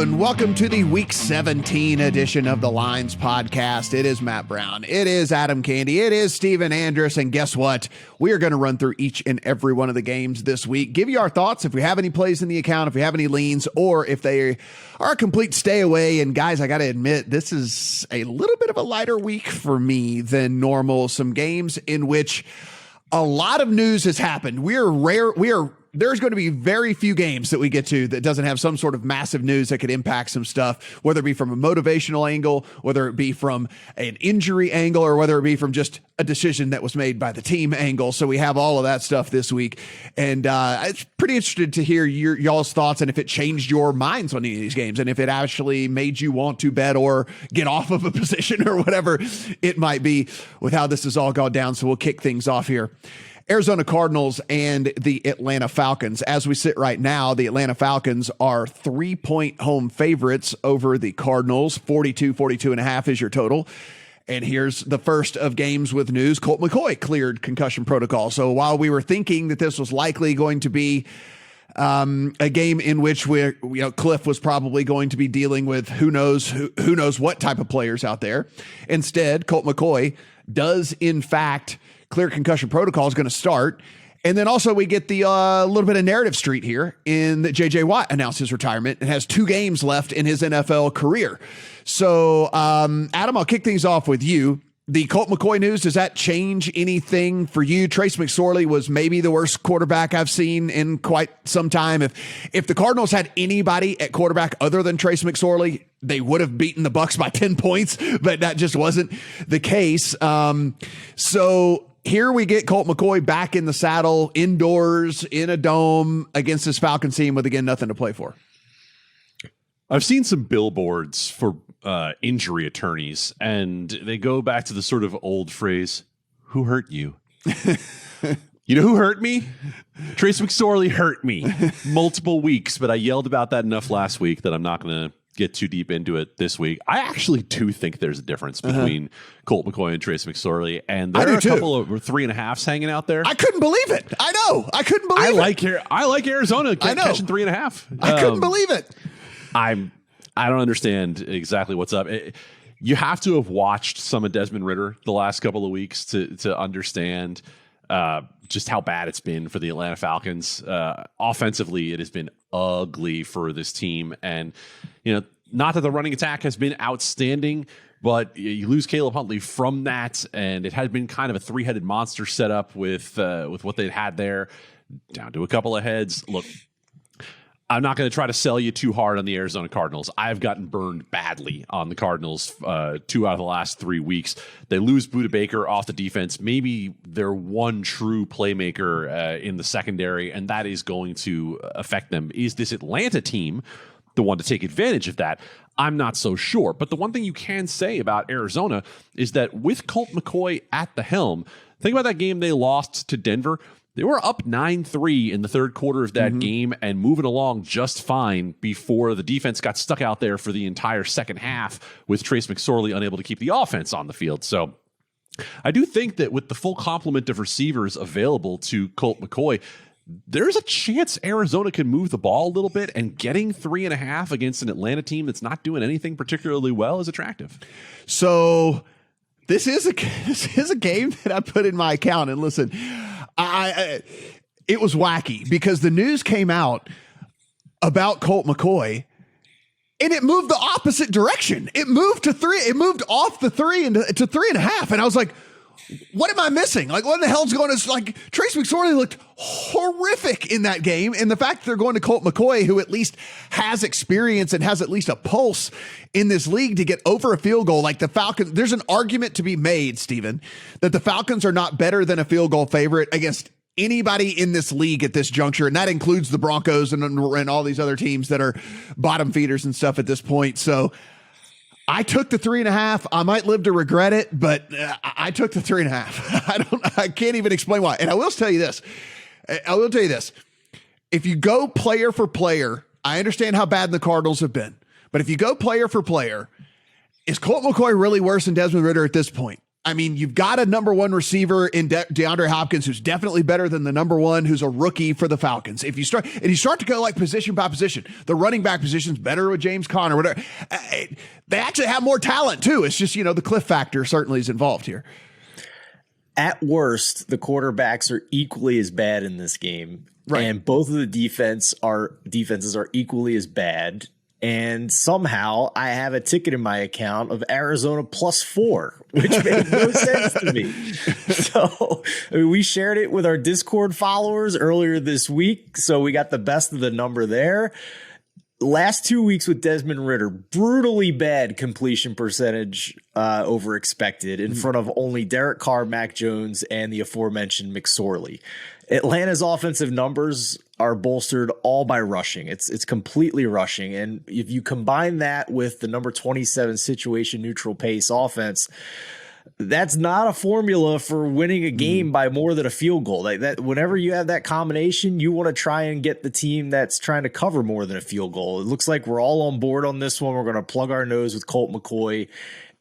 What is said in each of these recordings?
and welcome to the Week 17 edition of the Lines Podcast. It is Matt Brown. It is Adam Candee. It is Steven Andress. And guess what? We are going to run through each and every one of the games this week, give you our thoughts if we have any plays in the account, if we have any leans, or if they are a complete stay away. And guys, I got to admit, this is a little bit of a lighter week for me than normal. Some games in which a lot of news has happened. There's going to be very few games that we get to that doesn't have some sort of massive news that could impact some stuff, whether it be from a motivational angle, whether it be from an injury angle, or whether it be from just a decision that was made by the team angle. So we have all of that stuff this week. And it's pretty interested to hear y'all's thoughts and if it changed your minds on any of these games and if it actually made you want to bet or get off of a position or whatever it might be with how this has all gone down. So we'll kick things off here. Arizona Cardinals and the Atlanta Falcons. As we sit right now, the Atlanta Falcons are 3-point home favorites over the Cardinals. 42.5 is your total. And here's the first of games with news. Colt McCoy cleared concussion protocol. So while we were thinking that this was likely going to be a game in which Cliff was probably going to be dealing with who knows what type of players out there, instead, Colt McCoy does in fact clear concussion protocol, is going to start. And then also we get the little bit of narrative street here in that J.J. Watt announced his retirement and has 2 games left in his NFL career. So, Adam, I'll kick things off with you. The Colt McCoy news, does that change anything for you? Trace McSorley was maybe the worst quarterback I've seen in quite some time. If the Cardinals had anybody at quarterback other than Trace McSorley, they would have beaten the Bucs by 10 points, but that just wasn't the case. So here we get Colt McCoy back in the saddle, indoors, in a dome, against this Falcons team with, again, nothing to play for. I've seen some billboards for injury attorneys, and they go back to the sort of old phrase, who hurt you? You know who hurt me? Trace McSorley hurt me multiple weeks, but I yelled about that enough last week that I'm not going to get too deep into it this week. I actually do think there's a difference between Colt McCoy and Trace McSorley, and there are a couple of 3.5s hanging out there. I couldn't believe it. I know. I couldn't believe it. I like Arizona catching 3.5. I couldn't believe it. I don't understand exactly what's up. You have to have watched some of Desmond Ridder the last couple of weeks to understand just how bad it's been for the Atlanta Falcons. Offensively, it has been ugly for this team. And, not that the running attack has been outstanding, but you lose Caleb Huntley from that. And it had been kind of a 3-headed monster setup with what they'd had there, down to a couple of heads. Look, I'm not going to try to sell you too hard on the Arizona Cardinals. I've gotten burned badly on the Cardinals 2 out of the last 3 weeks. They lose Budda Baker off the defense, maybe their one true playmaker in the secondary, and that is going to affect them. Is this Atlanta team the one to take advantage of that? I'm not so sure. But the one thing you can say about Arizona is that with Colt McCoy at the helm, think about that game they lost to Denver. They were up 9-3 in the third quarter of that game and moving along just fine before the defense got stuck out there for the entire second half with Trace McSorley unable to keep the offense on the field. So I do think that with the full complement of receivers available to Colt McCoy, there's a chance Arizona can move the ball a little bit, and getting 3.5 against an Atlanta team that's not doing anything particularly well is attractive. So this is a game that I put in my account, and listen, it was wacky because the news came out about Colt McCoy and it moved the opposite direction. It moved to 3. It moved off the 3 to 3.5. And I was like, what am I missing? Like, what in the hell's going on? It's like Trace McSorley looked horrific in that game. And the fact that they're going to Colt McCoy, who at least has experience and has at least a pulse in this league to get over a field goal, like the Falcons, there's an argument to be made, Steven, that the Falcons are not better than a field goal favorite against anybody in this league at this juncture. And that includes the Broncos and all these other teams that are bottom feeders and stuff at this point. So I took the 3.5. I might live to regret it, but I took the 3.5. I can't even explain why. And I will tell you this. If you go player for player, I understand how bad the Cardinals have been, but if you go player for player, is Colt McCoy really worse than Desmond Ridder at this point? I mean, you've got a number one receiver in DeAndre Hopkins, who's definitely better than the number one, who's a rookie for the Falcons. If you start to go like position by position, the running back position's better with James Conner, whatever. They actually have more talent too. It's just, the cliff factor certainly is involved here. At worst, the quarterbacks are equally as bad in this game. Right. And both of the defenses are equally as bad. And somehow I have a ticket in my account of Arizona +4, which made no sense to me. So we shared it with our Discord followers earlier this week. So we got the best of the number there. Last 2 weeks with Desmond Ridder, brutally bad completion percentage over expected in front of only Derek Carr, Mac Jones, and the aforementioned McSorley. Atlanta's offensive numbers are bolstered all by rushing. It's completely rushing. And if you combine that with the number 27 situation neutral pace offense, that's not a formula for winning a game by more than a field goal. Like that, whenever you have that combination, you want to try and get the team that's trying to cover more than a field goal. It looks like we're all on board on this one. We're going to plug our nose with Colt McCoy,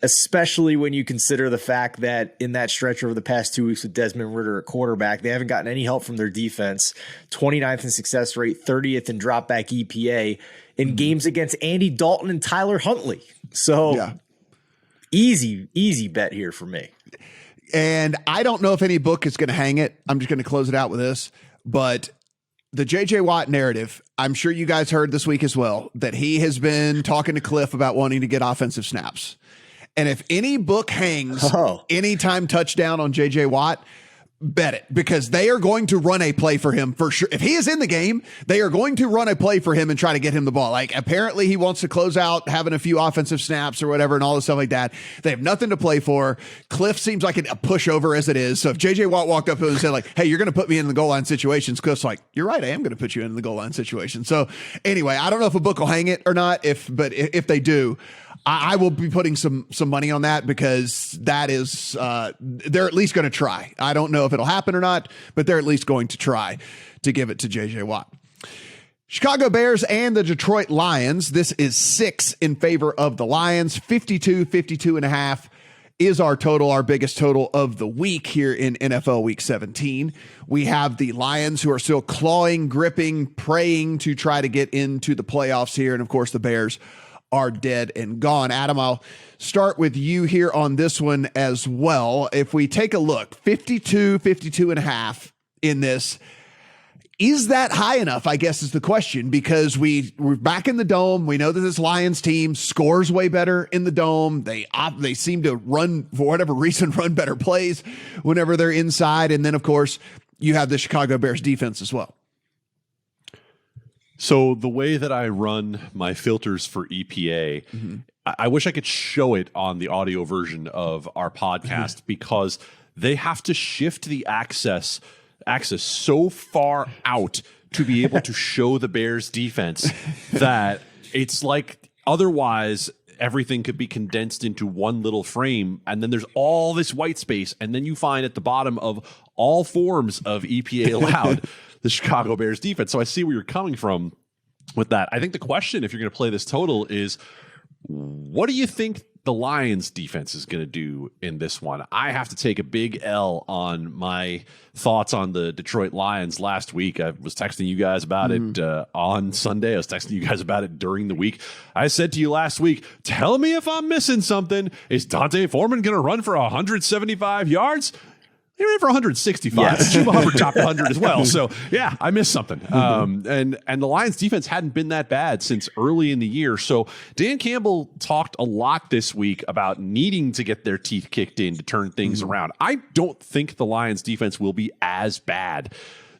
especially when you consider the fact that in that stretch over the past 2 weeks with Desmond Ridder at quarterback, they haven't gotten any help from their defense. 29th in success rate, 30th in drop back EPA in games against Andy Dalton and Tyler Huntley. So easy bet here for me. And I don't know if any book is going to hang it. I'm just going to close it out with this, but the JJ Watt narrative, I'm sure you guys heard this week as well, that he has been talking to Cliff about wanting to get offensive snaps. And if any book hangs anytime touchdown on JJ Watt, bet it, because they are going to run a play for him for sure. If he is in the game, they are going to run a play for him and try to get him the ball. Like apparently he wants to close out having a few offensive snaps or whatever and all this stuff like that. They have nothing to play for. Cliff seems like a pushover as it is. So if JJ Watt walked up to him and said like, hey, you're going to put me in the goal line situations, Cliff's like, you're right, I am going to put you in the goal line situation. So anyway, I don't know if a book will hang it or not, but if they do, I will be putting some money on that because that is they're at least going to try. I don't know if it'll happen or not, but they're at least going to try to give it to JJ Watt. Chicago Bears and the Detroit Lions. This is 6 in favor of the Lions. 52.5 is our total, our biggest total of the week here in NFL Week 17. We have the Lions who are still clawing, gripping, praying to try to get into the playoffs here. And of course, the Bears are dead and gone. Adam, I'll start with you here on this one as well. If we take a look, 52.5 in this, is that high enough, I guess is the question, because we're back in the dome. We know that this Lions team scores way better in the dome. They seem to run, for whatever reason, run better plays whenever they're inside. And then, of course, you have the Chicago Bears defense as well. So the way that I run my filters for EPA, I wish I could show it on the audio version of our podcast because they have to shift the axis so far out to be able to show the Bears defense that it's like otherwise everything could be condensed into one little frame, and then there's all this white space, and then you find at the bottom of all forms of EPA allowed the Chicago Bears defense. So I see where you're coming from with that. I think the question, if you're going to play this total, is what do you think the Lions defense is going to do in this one? I have to take a big L on my thoughts on the Detroit Lions last week. I was texting you guys about it on Sunday. I was texting you guys about it during the week. I said to you last week, tell me if I'm missing something. Is Dante Foreman going to run for 175 yards? They ran for 165. Yes. Chuba Hubbard topped 100 as well. So, yeah, I missed something. And the Lions defense hadn't been that bad since early in the year. So Dan Campbell talked a lot this week about needing to get their teeth kicked in to turn things around. I don't think the Lions defense will be as bad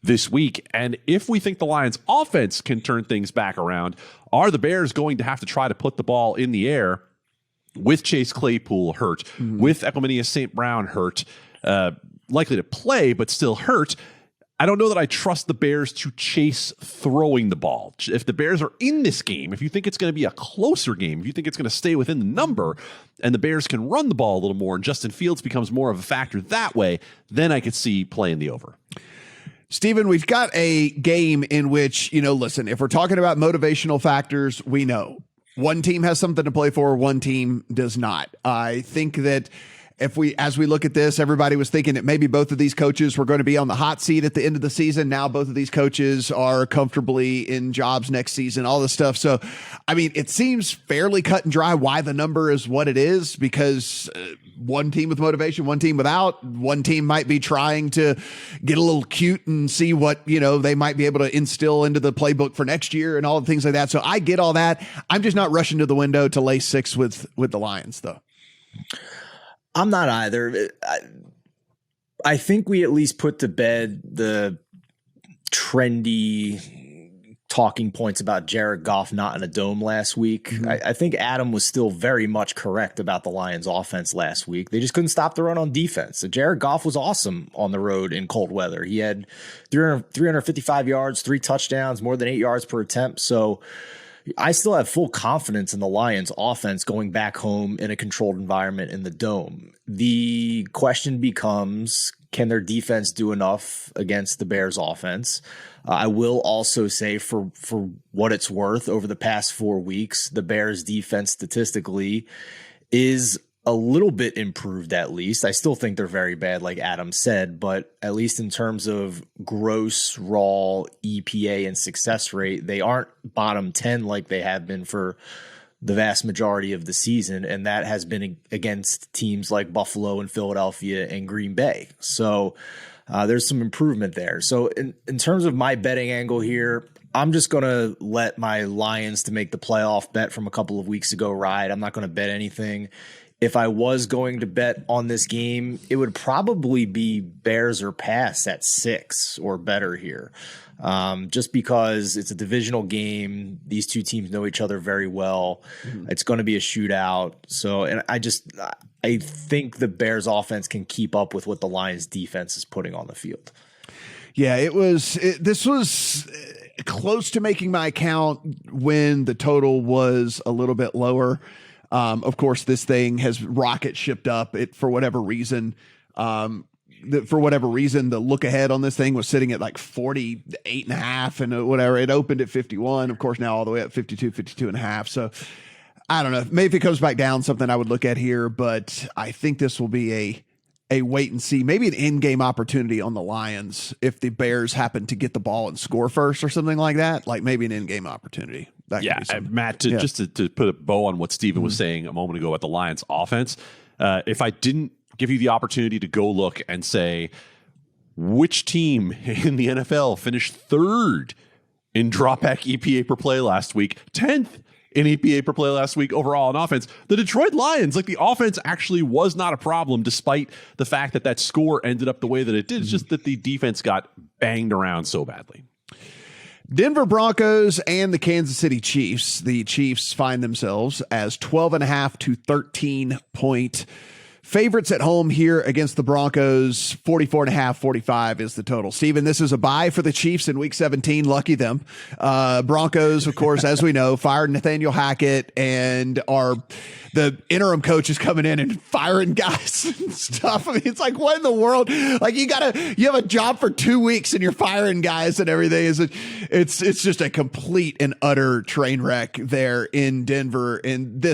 this week. And if we think the Lions offense can turn things back around, are the Bears going to have to try to put the ball in the air with Chase Claypool hurt, with Equanimeous St. Brown hurt, likely to play, but still hurt? I don't know that I trust the Bears to chase throwing the ball. If the Bears are in this game, if you think it's going to be a closer game, if you think it's going to stay within the number and the Bears can run the ball a little more and Justin Fields becomes more of a factor that way, then I could see playing the over. Stephen, we've got a game in which, listen, if we're talking about motivational factors, we know one team has something to play for, one team does not. I think that as we look at this, everybody was thinking that maybe both of these coaches were going to be on the hot seat at the end of the season. Now both of these coaches are comfortably in jobs next season, all this stuff. So, I mean, it seems fairly cut and dry why the number is what it is, because one team with motivation, one team without. One team might be trying to get a little cute and see what, they might be able to instill into the playbook for next year and all the things like that. So I get all that. I'm just not rushing to the window to lay 6 with the Lions, though. I'm not either. I think we at least put to bed the trendy talking points about Jared Goff not in a dome last week. I think Adam was still very much correct about the Lions offense last week. They just couldn't stop the run on defense. So Jared Goff was awesome on the road in cold weather. He had 355 yards, 3 touchdowns, more than 8 yards per attempt. So I still have full confidence in the Lions offense going back home in a controlled environment in the dome. The question becomes, can their defense do enough against the Bears offense? I will also say, for what it's worth, over the past 4 weeks, the Bears defense statistically is a little bit improved, at least. I still think they're very bad, like Adam said, but at least in terms of gross raw EPA and success rate, they aren't bottom 10 like they have been for the vast majority of the season. And that has been against teams like Buffalo and Philadelphia and Green Bay. So there's some improvement there. So in terms of my betting angle here, I'm just going to let my Lions to make the playoff bet from a couple of weeks ago ride. I'm not going to bet anything. If I was going to bet on this game, it would probably be Bears or pass at 6 or better here. Just because it's a divisional game. These two teams know each other very well. It's going to be a shootout. So, and I think the Bears offense can keep up with what the Lions defense is putting on the field. Yeah, this was close to making my account when the total was a little bit lower. Of course, this thing has rocket shipped up. For whatever reason, the look ahead on this thing was sitting at like 48.5 and whatever. It opened at 51. Of course, now all the way up 52.5. So I don't know. Maybe if it comes back down, something I would look at here. But I think this will be a wait and see, maybe an in-game opportunity on the Lions if the Bears happen to get the ball and score first or something like that. Like maybe an in-game opportunity. Matt, just to put a bow on what Steven was saying a moment ago about the Lions offense, if I didn't give you the opportunity to go look and say which team in the NFL finished 3rd in dropback EPA per play last week, 10th in EPA per play last week overall on offense, the Detroit Lions, like the offense actually was not a problem despite the fact that score ended up the way that it did. It's just that the defense got banged around so badly. Denver Broncos and the Kansas City Chiefs. The Chiefs find themselves as 12.5 to 13 point favorites at home here against the Broncos. 44.5, 45 is the total. Steven, this is a bye for the Chiefs in week 17. Lucky them. Broncos, of course, as we know, fired Nathaniel Hackett and the interim coach is coming in and firing guys and stuff. I mean, it's like, what in the world? Like you have a job for 2 weeks and you're firing guys and everything. It's just a complete and utter train wreck there in Denver. And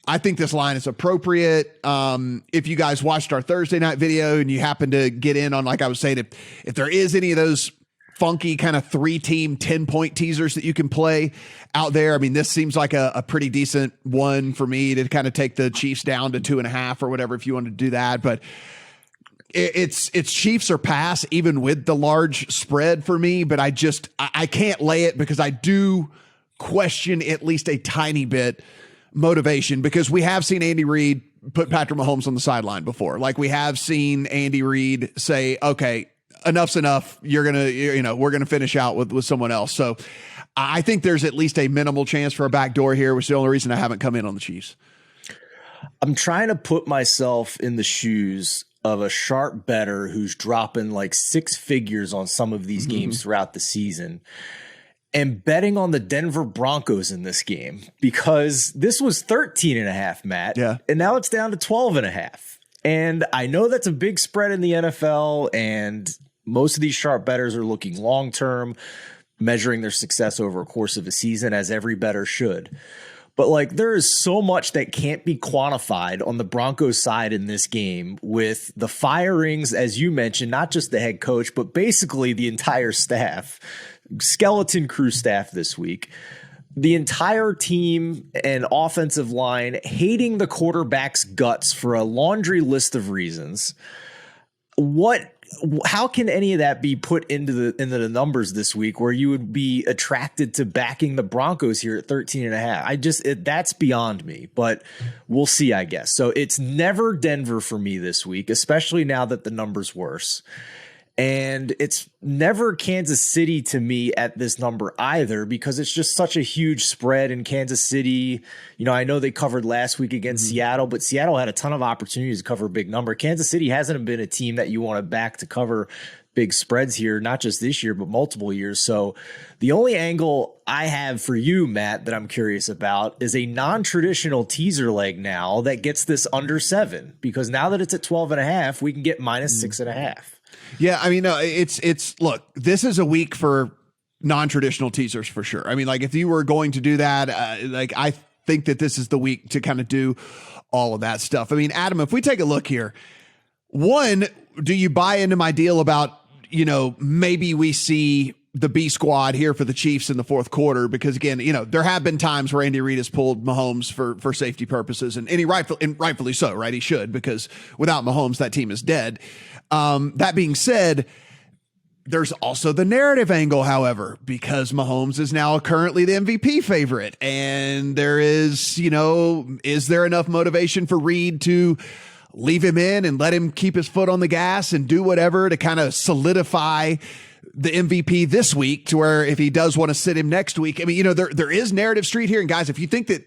I think this line is appropriate. If you guys watched our Thursday night video and you happen to get in on, like I was saying, if there is any of those funky kind of 3-team 10-point teasers that you can play out there, I mean, this seems like a pretty decent one for me to kind of take the Chiefs down to 2.5 or whatever if you want to do that. But it's Chiefs or pass even with the large spread for me. But I can't lay it because I do question at least a tiny bit motivation, because we have seen Andy Reid put Patrick Mahomes on the sideline before. Like we have seen Andy Reid say, okay, enough's enough. We're going to finish out with someone else. So I think there's at least a minimal chance for a backdoor here, which is the only reason I haven't come in on the Chiefs. I'm trying to put myself in the shoes of a sharp bettor who's dropping like 6 figures on some of these games throughout the season and betting on the Denver Broncos in this game, because this was 13.5, Matt. Yeah. And now it's down to 12.5. And I know that's a big spread in the NFL, and most of these sharp bettors are looking long-term, measuring their success over a course of a season, as every bettor should. But like, there is so much that can't be quantified on the Broncos side in this game with the firings, as you mentioned, not just the head coach, but basically the entire staff, skeleton crew staff this week. The entire team and offensive line hating the quarterback's guts for a laundry list of reasons. How can any of that be put into the numbers this week where you would be attracted to backing the Broncos here at 13.5? That's beyond me, but we'll see, I guess. So it's never Denver for me this week, especially now that the number's worse. And it's never Kansas City to me at this number either, because it's just such a huge spread in Kansas City. You know, I know they covered last week against Seattle, but Seattle had a ton of opportunities to cover a big number. Kansas City hasn't been a team that you want to back to cover big spreads here, not just this year, but multiple years. So the only angle I have for you, Matt, that I'm curious about is a non-traditional teaser leg now that gets this under 7, because now that it's at 12.5, we can get minus 6.5. Yeah, I mean, no, it's look, this is a week for non-traditional teasers for sure. I mean, like if you were going to do that, I think that this is the week to kind of do all of that stuff. I mean, Adam, if we take a look here, one, do you buy into my deal about, you know, maybe we see the B squad here for the Chiefs in the fourth quarter? Because again, you know, there have been times where Andy Reid has pulled Mahomes for safety purposes, and rightfully so, right? He should, because without Mahomes, that team is dead. That being said, there's also the narrative angle, however, because Mahomes is now currently the MVP favorite, and there is, you know, is there enough motivation for Reid to leave him in and let him keep his foot on the gas and do whatever to kind of solidify the MVP this week, to where if he does want to sit him next week? I mean, you know, there is narrative street here. And guys, if you think that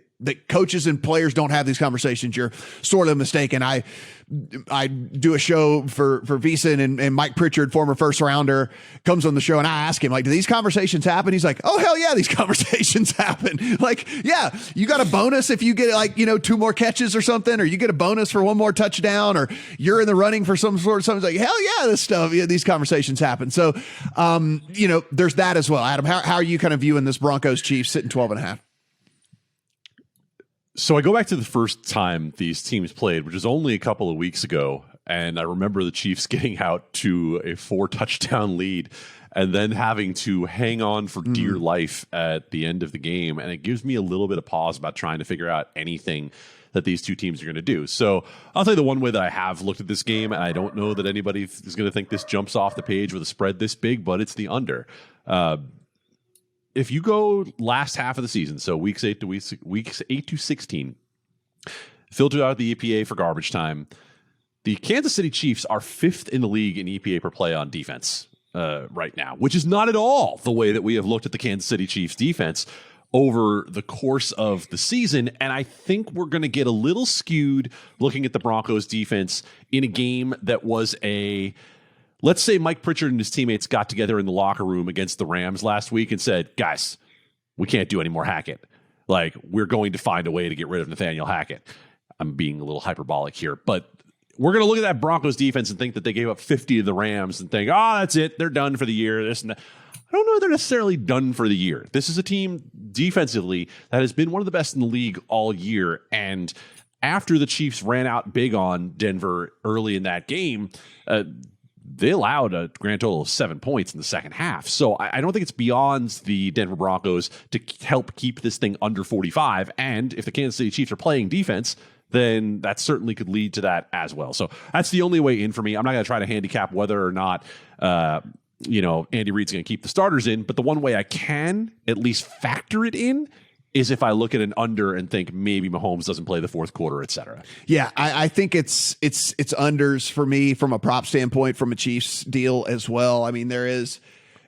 coaches and players don't have these conversations, you're sort of mistaken. I do a show for Visa, and Mike Pritchard, former first rounder, comes on the show, and I ask him, like, do these conversations happen? He's like, oh, hell yeah, these conversations happen. Like, yeah, you got a bonus if you get, like, you know, 2 more catches or something, or you get a bonus for 1 more touchdown, or you're in the running for some sort of something. Like, hell yeah, this stuff, yeah, these conversations happen. So, you know, there's that as well. Adam, how are you kind of viewing this Broncos Chiefs sitting 12.5? So I go back to the first time these teams played, which was only a couple of weeks ago, and I remember the Chiefs getting out to a 4-touchdown lead and then having to hang on for dear life at the end of the game. And it gives me a little bit of pause about trying to figure out anything that these two teams are going to do. So I'll tell you the one way that I have looked at this game, and I don't know that anybody is going to think this jumps off the page with a spread this big, but it's the under. If you go last half of the season, so weeks 8 to 16, filtered out the EPA for garbage time, the Kansas City Chiefs are 5th in the league in EPA per play on defense right now, which is not at all the way that we have looked at the Kansas City Chiefs defense over the course of the season. And I think we're going to get a little skewed looking at the Broncos defense in a game that was let's say Mike Pritchard and his teammates got together in the locker room against the Rams last week and said, guys, we can't do any more Hackett. Like, we're going to find a way to get rid of Nathaniel Hackett. I'm being a little hyperbolic here, but we're going to look at that Broncos defense and think that they gave up 50 to the Rams and think, oh, that's it, they're done for the year. This and that. I don't know if they're necessarily done for the year. This is a team defensively that has been one of the best in the league all year. And after the Chiefs ran out big on Denver early in that game, they allowed a grand total of 7 points in the second half. So I don't think it's beyond the Denver Broncos to help keep this thing under 45. And if the Kansas City Chiefs are playing defense, then that certainly could lead to that as well. So that's the only way in for me. I'm not going to try to handicap whether or not, Andy Reid's going to keep the starters in. But the one way I can at least factor it in is if I look at an under and think maybe Mahomes doesn't play the fourth quarter, et cetera. Yeah, I think it's unders for me from a prop standpoint, from a Chiefs deal as well. I mean, there is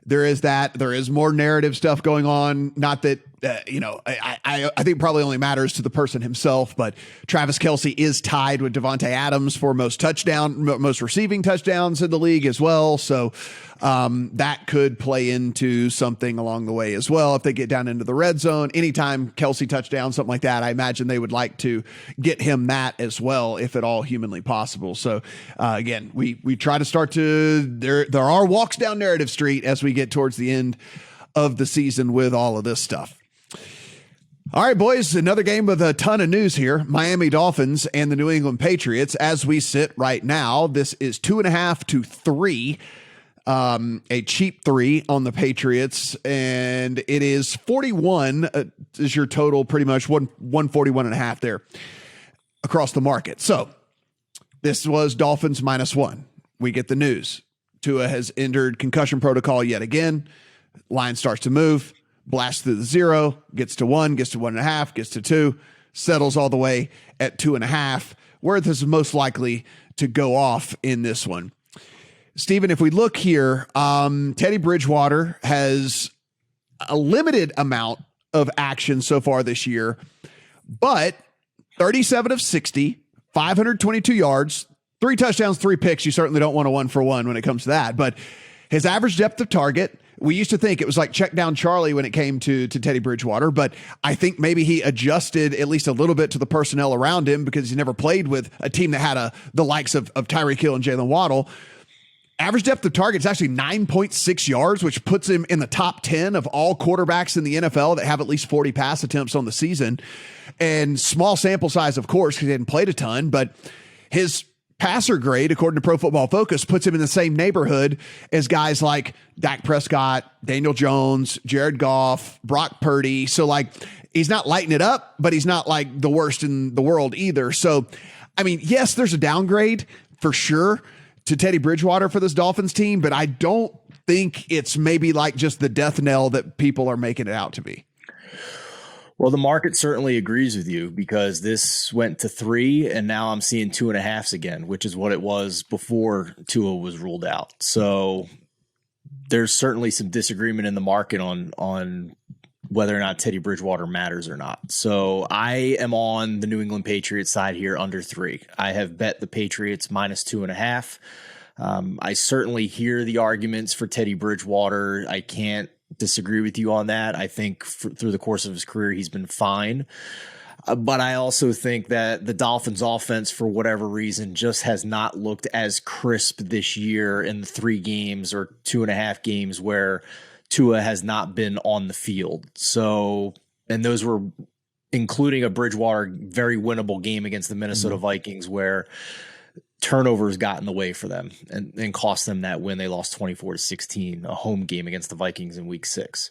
that. There is more narrative stuff going on. Not that, I think probably only matters to the person himself, but Travis Kelce is tied with Devontae Adams for most receiving touchdowns in the league as well. So that could play into something along the way as well. If they get down into the red zone, anytime Kelce touchdown, something like that, I imagine they would like to get him that as well, if at all humanly possible. So again, we try to start to, there are walks down narrative street as we get towards the end of the season with all of this stuff. All right, boys, another game with a ton of news here. Miami Dolphins and the New England Patriots. As we sit right now, this is 2.5 to 3, a cheap 3 on the Patriots, and it is 41 is your total, pretty much 141.5 there across the market. So this was Dolphins -1. We get the news. Tua has entered concussion protocol yet again. Line starts to move. Blasts through the 0, gets to 1, gets to 1.5, gets to 2, settles all the way at 2.5, where this is most likely to go off in this one. Steven, if we look here, Teddy Bridgewater has a limited amount of action so far this year, but 37 of 60, 522 yards, 3 touchdowns, 3 picks. You certainly don't want a 1-for-1 when it comes to that, but his average depth of target, we used to think it was like check down Charlie when it came to Teddy Bridgewater, but I think maybe he adjusted at least a little bit to the personnel around him because he never played with a team that had the likes of Tyreek Hill and Jalen Waddle. Average depth of target is actually 9.6 yards, which puts him in the top 10 of all quarterbacks in the NFL that have at least 40 pass attempts on the season. And small sample size, of course, because he hadn't played a ton, but his passer grade, according to Pro Football Focus, puts him in the same neighborhood as guys like Dak Prescott, Daniel Jones, Jared Goff, Brock Purdy. So, like, he's not lighting it up, but he's not like the worst in the world either. So, I mean, yes, there's a downgrade for sure to Teddy Bridgewater for this Dolphins team, but I don't think it's maybe like just the death knell that people are making it out to be. Well, the market certainly agrees with you because this went to 3 and now I'm seeing 2.5s again, which is what it was before Tua was ruled out. So there's certainly some disagreement in the market on whether or not Teddy Bridgewater matters or not. So I am on the New England Patriots side here under 3. I have bet the Patriots -2.5. I certainly hear the arguments for Teddy Bridgewater. I can't disagree with you on that. I think through the course of his career, he's been fine. But I also think that the Dolphins offense, for whatever reason, just has not looked as crisp this year in the 3 games or 2.5 games where Tua has not been on the field. So, and those were including a Bridgewater very winnable game against the Minnesota Vikings where turnovers got in the way for them and cost them that win. They lost 24-16, a home game against the Vikings in week 6.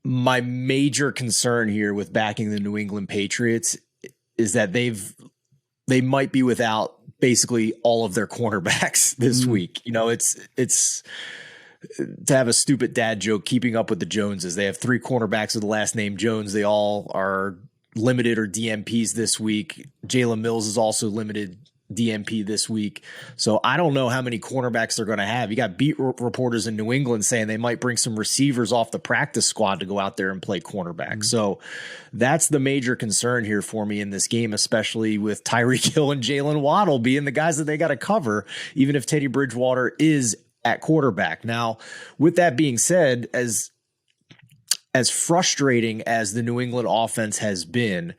My major concern here with backing the New England Patriots is that they might be without basically all of their cornerbacks this week. You know, it's to have a stupid dad joke, keeping up with the Joneses. They have 3 cornerbacks with the last name Jones. They all are limited or DMPs this week. Jalen Mills is also limited DMP this week. So I don't know how many cornerbacks they're going to have. You got beat reporters in New England saying they might bring some receivers off the practice squad to go out there and play cornerback. So that's the major concern here for me in this game, especially with Tyreek Hill and Jalen Waddle being the guys that they got to cover, even if Teddy Bridgewater is at quarterback. Now, with that being said, as frustrating as the New England offense has been,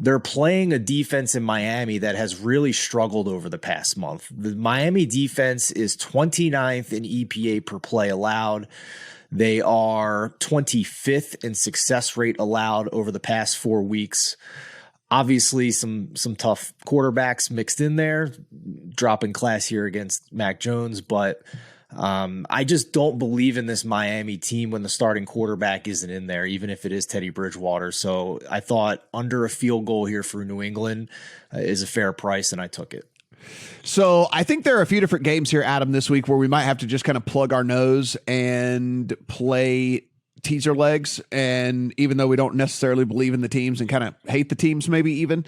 they're playing a defense in Miami that has really struggled over the past month. The Miami defense is 29th in EPA per play allowed. They are 25th in success rate allowed over the past 4 weeks. Obviously, some tough quarterbacks mixed in there, dropping class here against Mac Jones, but I just don't believe in this Miami team when the starting quarterback isn't in there, even if it is Teddy Bridgewater. So I thought under a field goal here for New England is a fair price, and I took it. So I think there are a few different games here, Adam, this week where we might have to just kind of plug our nose and play teaser legs. And even though we don't necessarily believe in the teams and kind of hate the teams, maybe even.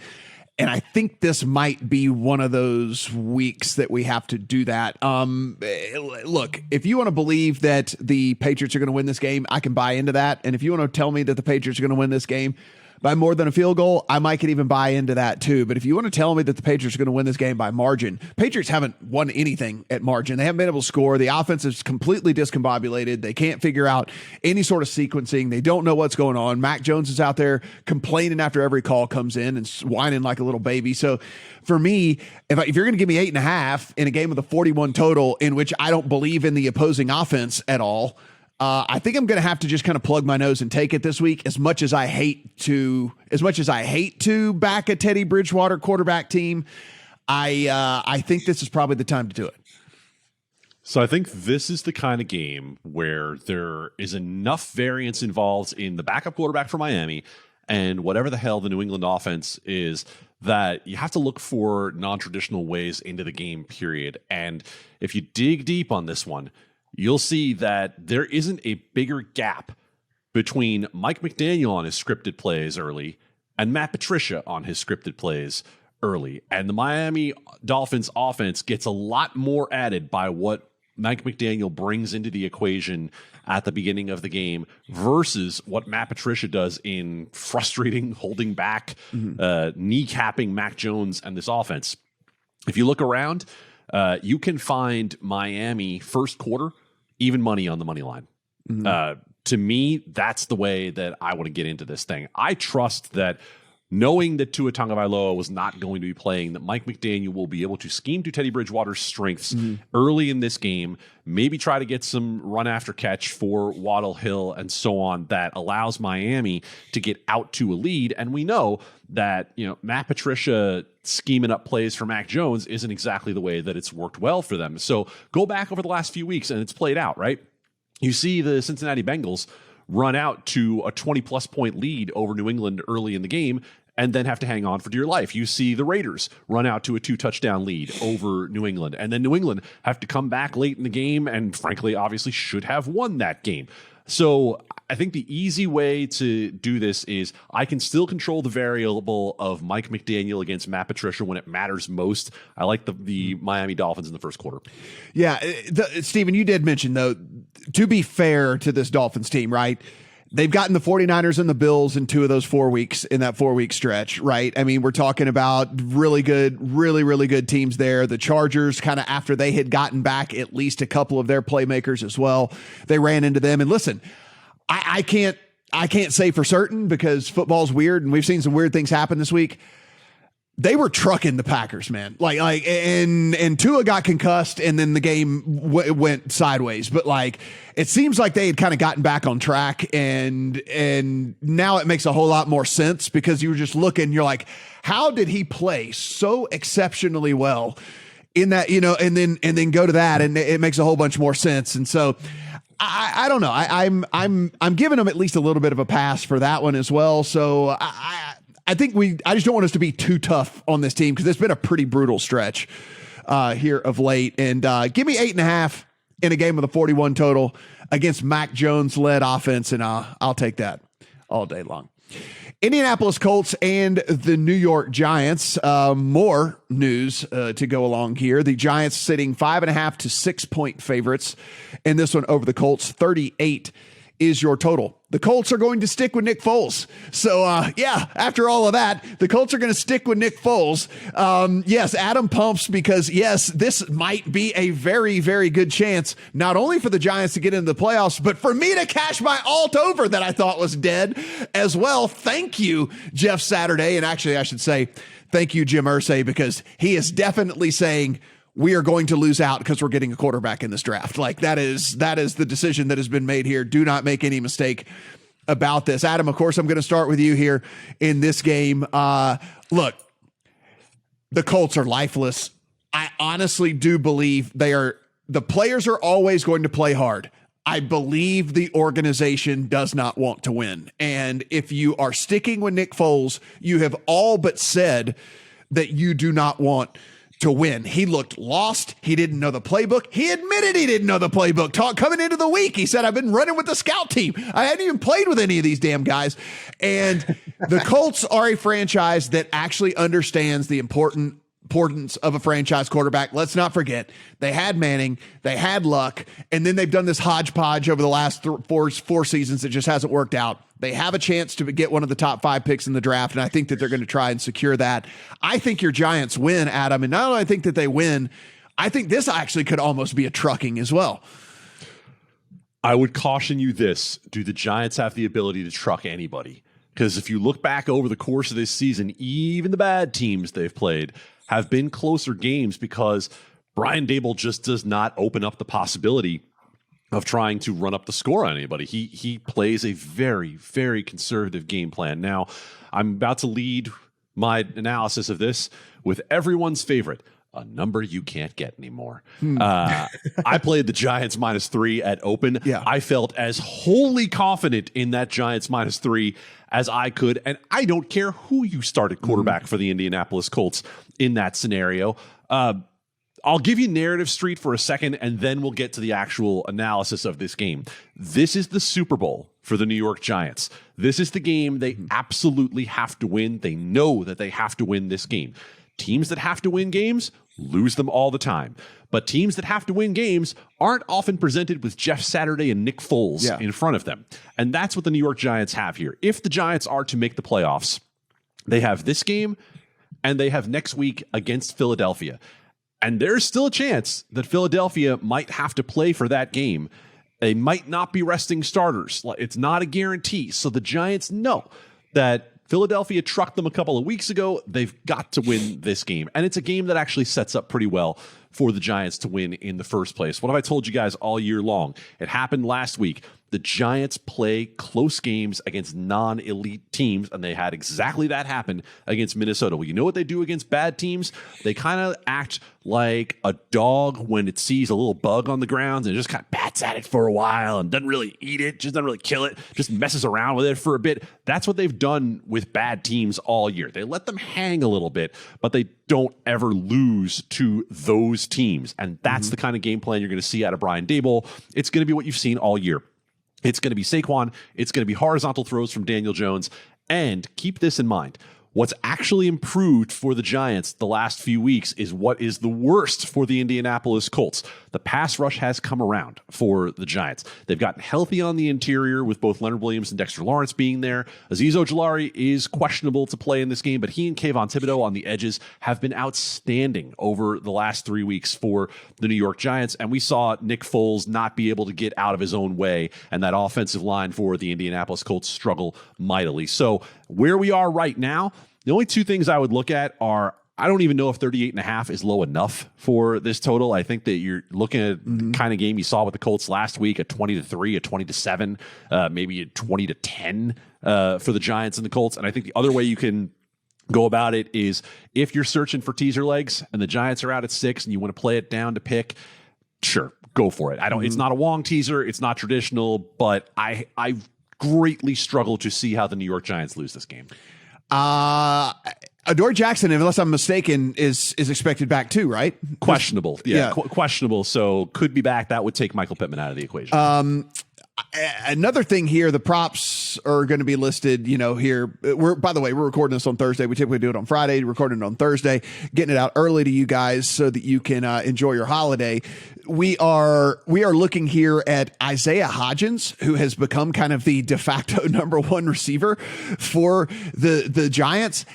And I think this might be one of those weeks that we have to do that. Look, if you want to believe that the Patriots are going to win this game, I can buy into that. And if you want to tell me that the Patriots are going to win this game by more than a field goal, I might could even buy into that too. But if you want to tell me that the Patriots are going to win this game by margin, Patriots haven't won anything at margin. They haven't been able to score. The offense is completely discombobulated. They can't figure out any sort of sequencing. They don't know what's going on. Mac Jones is out there complaining after every call comes in and whining like a little baby. So for me, if you're going to give me 8.5 in a game with a 41 total in which I don't believe in the opposing offense at all, I think I'm going to have to just kind of plug my nose and take it this week. As much as I hate to back a Teddy Bridgewater quarterback team, I think this is probably the time to do it. So I think this is the kind of game where there is enough variance involved in the backup quarterback for Miami and whatever the hell the New England offense is that you have to look for non-traditional ways into the game, period. And if you dig deep on this one, you'll see that there isn't a bigger gap between Mike McDaniel on his scripted plays early and Matt Patricia on his scripted plays early. And the Miami Dolphins offense gets a lot more added by what Mike McDaniel brings into the equation at the beginning of the game versus what Matt Patricia does in frustrating, holding back, kneecapping Mac Jones and this offense. If you look around, you can find Miami first quarter, even money on the money line. To me, that's the way that I want to get into this thing. I trust that knowing that Tua Tagovailoa was not going to be playing, that Mike McDaniel will be able to scheme to Teddy Bridgewater's strengths early in this game, maybe try to get some run after catch for Waddle, Hill, and so on that allows Miami to get out to a lead. And we know that, Matt Patricia scheming up plays for Mac Jones isn't exactly the way that it's worked well for them. So go back over the last few weeks and it's played out, right? You see the Cincinnati Bengals run out to a 20-plus point lead over New England early in the game and then have to hang on for dear life. You see the Raiders run out to a 2-touchdown lead over New England, and then New England have to come back late in the game and, frankly, obviously should have won that game. So I think the easy way to do this is I can still control the variable of Mike McDaniel against Matt Patricia when it matters most. I like the Miami Dolphins in the first quarter. Yeah, Steven, you did mention, though, to be fair to this Dolphins team, right? They've gotten the 49ers and the Bills in 2 of those 4 weeks in that 4-week stretch, right? I mean, we're talking about really good teams there. The Chargers, kind of after they had gotten back at least a couple of their playmakers as well, they ran into them. And listen, I can't say for certain because football's weird and we've seen some weird things happen this week. They were trucking the Packers, man. And Tua got concussed, and then the game went sideways. But it seems like they had kind of gotten back on track, and now it makes a whole lot more sense because you were just looking. You're like, how did he play so exceptionally well in that? And then go to that, and it makes a whole bunch more sense. And so, I don't know. I'm giving them at least a little bit of a pass for that one as well. So I think I just don't want us to be too tough on this team because it's been a pretty brutal stretch here of late. And give me 8.5 in a game with a 41 total against Mac Jones led offense. And I'll take that all day long. Indianapolis Colts and the New York Giants. More news to go along here. The Giants sitting 5.5 to 6 point favorites in this one over the Colts. 38 is your total. The Colts are going to stick with Nick Foles. So, after all of that, the Colts are going to stick with Nick Foles. Yes, Adam pumps because, yes, this might be a very, very good chance, not only for the Giants to get into the playoffs, but for me to cash my alt over that I thought was dead as well. Thank you, Jeff Saturday. And actually, I should say thank you, Jim Irsay, because he is definitely saying, we are going to lose out because we're getting a quarterback in this draft. That is the decision that has been made here. Do not make any mistake about this. Adam, of course, I'm going to start with you here in this game. Look, the Colts are lifeless. I honestly do believe the players are always going to play hard. I believe the organization does not want to win. And if you are sticking with Nick Foles, you have all but said that you do not want to win. He looked lost. He didn't know the playbook. He admitted he didn't know the playbook. Coming into the week, he said, I've been running with the scout team. I hadn't even played with any of these damn guys. And the Colts are a franchise that actually understands the importance of a franchise quarterback. Let's not forget, they had Manning, they had Luck, and then they've done this hodgepodge over the last four seasons that just hasn't worked out. They have a chance to get one of the top 5 picks in the draft, and I think that they're going to try and secure that. I think your Giants win, Adam, and not only I think that they win, I think this actually could almost be a trucking as well. I would caution you this. Do the Giants have the ability to truck anybody? Because if you look back over the course of this season, even the bad teams they've played have been closer games because Brian Daboll just does not open up the possibility of trying to run up the score on anybody. He plays a very, very conservative game plan. Now, I'm about to lead my analysis of this with everyone's favorite, a number you can't get anymore. I played the Giants -3 at open. Yeah. I felt as wholly confident in that Giants -3 as I could, and I don't care who you started quarterback for the Indianapolis Colts in that scenario. I'll give you Narrative Street for a second, and then we'll get to the actual analysis of this game. This is the Super Bowl for the New York Giants. This is the game they absolutely have to win. They know that they have to win this game. Teams that have to win games lose them all the time. But teams that have to win games aren't often presented with Jeff Saturday and Nick Foles in front of them. And that's what the New York Giants have here. If the Giants are to make the playoffs, they have this game and they have next week against Philadelphia. And there's still a chance that Philadelphia might have to play for that game. They might not be resting starters. It's not a guarantee. So the Giants know that Philadelphia trucked them a couple of weeks ago. They've got to win this game. And it's a game that actually sets up pretty well for the Giants to win in the first place. What have I told you guys all year long? It happened last week. The Giants play close games against non-elite teams, and they had exactly that happen against Minnesota. Well, you know what they do against bad teams? They kind of act like a dog when it sees a little bug on the ground and it just kind of bats at it for a while and doesn't really eat it, just doesn't really kill it, just messes around with it for a bit. That's what they've done with bad teams all year. They let them hang a little bit, but they don't ever lose to those teams. And that's the kind of game plan you're going to see out of Brian Daboll. It's going to be what you've seen all year. It's going to be Saquon. It's going to be horizontal throws from Daniel Jones. And keep this in mind. What's actually improved for the Giants the last few weeks is what is the worst for the Indianapolis Colts. The pass rush has come around for the Giants. They've gotten healthy on the interior with both Leonard Williams and Dexter Lawrence being there. Azeez Ojulari is questionable to play in this game, but he and Kayvon Thibodeau on the edges have been outstanding over the last 3 weeks for the New York Giants. And we saw Nick Foles not be able to get out of his own way, and that offensive line for the Indianapolis Colts struggle mightily. So where we are right now, the only two things I would look at are, I don't even know if 38.5 is low enough for this total. I think that you're looking at the kind of game you saw with the Colts last week, a 20-3, a 20-7, maybe a 20-10 for the Giants and the Colts. And I think the other way you can go about it is if you're searching for teaser legs and the Giants are out at 6 and you want to play it down to pick, sure, go for it. It's not a Wong teaser. It's not traditional, but I greatly struggle to see how the New York Giants lose this game. Adore Jackson, unless I'm mistaken, is expected back too, right? Questionable. Yeah. Questionable. So could be back. That would take Michael Pittman out of the equation. Another thing here, the props are going to be listed, here. By the way, we're recording this on Thursday. We typically do it on Friday, recording it on Thursday, getting it out early to you guys so that you can enjoy your holiday. We are looking here at Isaiah Hodgins, who has become kind of the de facto number one receiver for the Giants.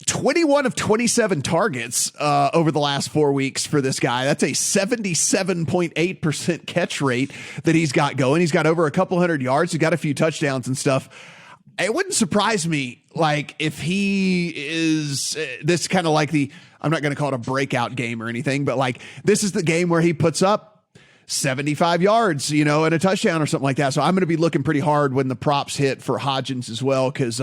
21 of 27 targets over the last 4 weeks for this guy. That's a 77.8% catch rate that he's got going. He's got over a couple hundred yards. He's got a few touchdowns and stuff. It wouldn't surprise me, if he is this kind of like I'm not going to call it a breakout game or anything, but this is the game where he puts up 75 yards, and a touchdown or something like that. So I'm going to be looking pretty hard when the props hit for Hodgins as well, because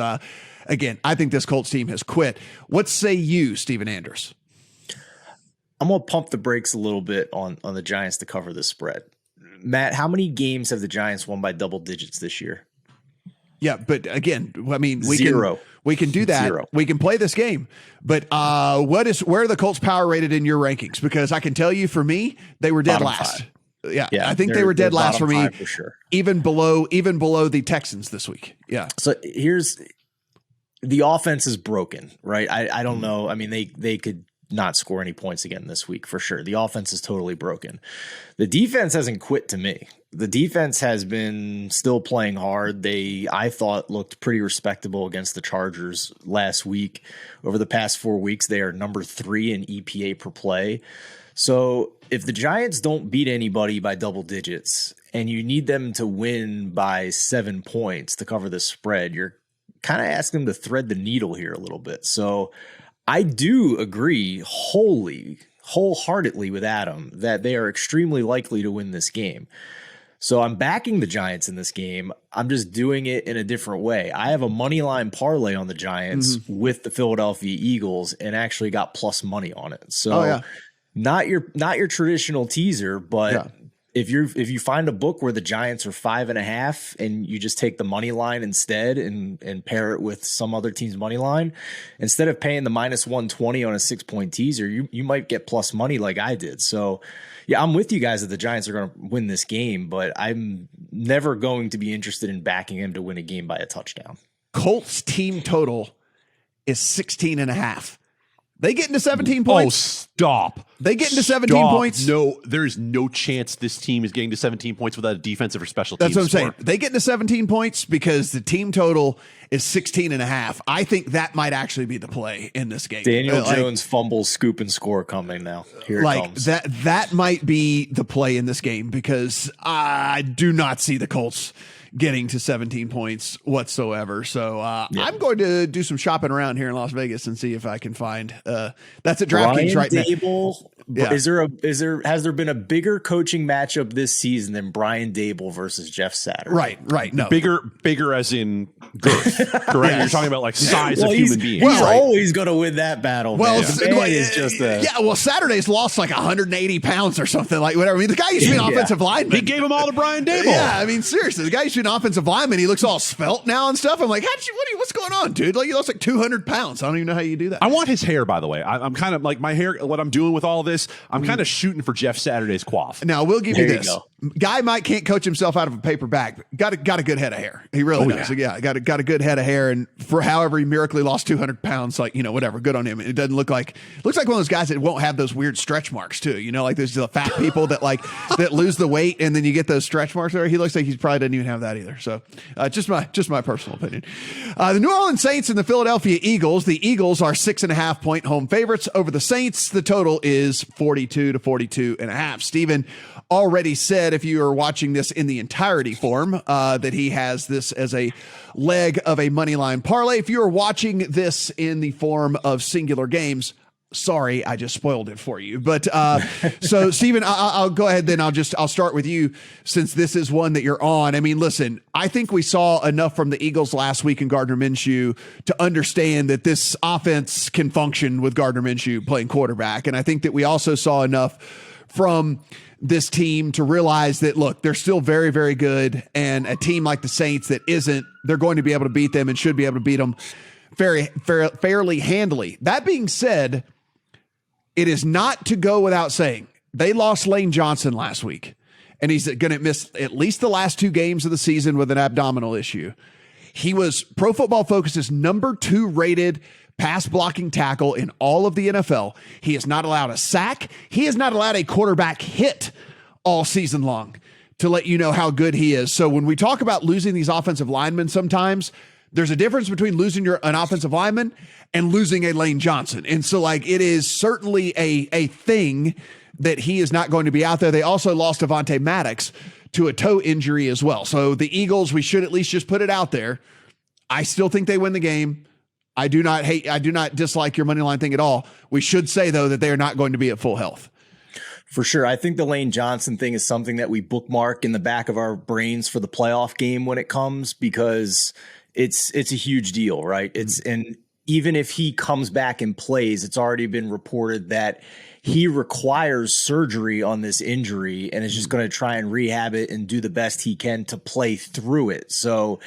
again, I think this Colts team has quit. What say you, Stephen Andress? I'm going to pump the brakes a little bit on the Giants to cover the spread. Matt, how many games have the Giants won by double digits this year? Yeah, but again, Zero. We can do that. Zero. We can play this game. But where are the Colts power rated in your rankings? Because I can tell you, for me, they were dead Bottom last. 5. Yeah, I think they were dead last for me. For sure. Even below the Texans this week. Yeah. So here's the offense is broken, right? I don't know. I mean, they could not score any points again this week for sure. The offense is totally broken. The defense hasn't quit to me. The defense has been still playing hard. I thought, looked pretty respectable against the Chargers last week. Over the past 4 weeks, they are number 3 in EPA per play. So if the Giants don't beat anybody by double digits and you need them to win by 7 points to cover the spread, you're kind of asking them to thread the needle here a little bit. So I do agree wholeheartedly with Adam that they are extremely likely to win this game. So I'm backing the Giants in this game. I'm just doing it in a different way. I have a money line parlay on the Giants with the Philadelphia Eagles and actually got plus money on it. So not your traditional teaser, but if you find a book where the Giants are 5.5 and you just take the money line instead and pair it with some other team's money line, instead of paying the minus 120 on a 6-point teaser, you might get plus money like I did. So yeah, I'm with you guys that the Giants are going to win this game, but I'm never going to be interested in backing him to win a game by a touchdown. Colts team total is 16.5. They get into 17 points. Oh, stop. They get into 17 points. No, there is no chance this team is getting to 17 points without a defensive or special teams. That's what I'm score. saying. They get into 17 points because the team total is 16.5. I think that might actually be the play in this game. Daniel Jones fumbles, scoop, and score coming now. Here it comes. That might be the play in this game because I do not see the Colts getting to 17 points whatsoever. So I'm going to do some shopping around here in Las Vegas and see if I can find that's at DraftKings right now. Yeah. Has there been a bigger coaching matchup this season than Brian Dable versus Jeff Saturday? Right. No. Bigger as in girth, correct? Yes. You're talking about like size of human beings. He's always going to win that battle. Well, Saturday's lost like 180 pounds or something like whatever. I mean, the guy used to be an offensive lineman. He gave him all to Brian Dable. Yeah, I mean, seriously, the guy used to be an offensive lineman. He looks all svelte now and stuff. I'm like, what's going on, dude? Like, you lost like 200 pounds. I don't even know how you do that. I want his hair, by the way. I'm kind of like my hair. What I'm doing with all of this, I'm kind of shooting for Jeff Saturday's quaff. Now, we'll give you this. Guy might can't coach himself out of a paper bag. Got a good head of hair. He really does. Yeah, got a good head of hair. And for however he miraculously lost 200 pounds, like, whatever, good on him. It doesn't looks like one of those guys that won't have those weird stretch marks too. Like there's the fat people that that lose the weight and then you get those stretch marks there. He looks like he probably doesn't even have that either. So just my personal opinion. The New Orleans Saints and the Philadelphia Eagles. The Eagles are 6.5-point home favorites over the Saints. The total is 42 to 42.5. Steven already said, if you are watching this in the entirety form, that he has this as a leg of a money line parlay. If you are watching this in the form of singular games, sorry, I just spoiled it for you. But so Steven, I'll go ahead then. I'll start with you since this is one that you're on. I mean, listen, I think we saw enough from the Eagles last week in Gardner Minshew to understand that this offense can function with Gardner Minshew playing quarterback. And I think that we also saw enough from this team to realize that, look, they're still very, very good. And a team like the Saints that isn't, they're going to be able to beat them and should be able to beat them fairly handily. That being said, it is not to go without saying they lost Lane Johnson last week, and he's going to miss at least the last 2 games of the season with an abdominal issue. He was Pro Football Focus's number 2 rated pass blocking tackle in all of the NFL. He has not allowed a sack. He has not allowed a quarterback hit all season long, to let you know how good he is. So when we talk about losing these offensive linemen, sometimes there's a difference between losing an offensive lineman and losing a Lane Johnson. And so it is certainly a thing that he is not going to be out there. They also lost Avonte Maddox to a toe injury as well. So the Eagles, we should at least just put it out there. I still think they win the game. I do not dislike your money line thing at all. We should say, though, that they are not going to be at full health. For sure. I think the Lane Johnson thing is something that we bookmark in the back of our brains for the playoff game when it comes, because it's a huge deal, right? And even if he comes back and plays, it's already been reported that he requires surgery on this injury and is just going to try and rehab it and do the best he can to play through it. So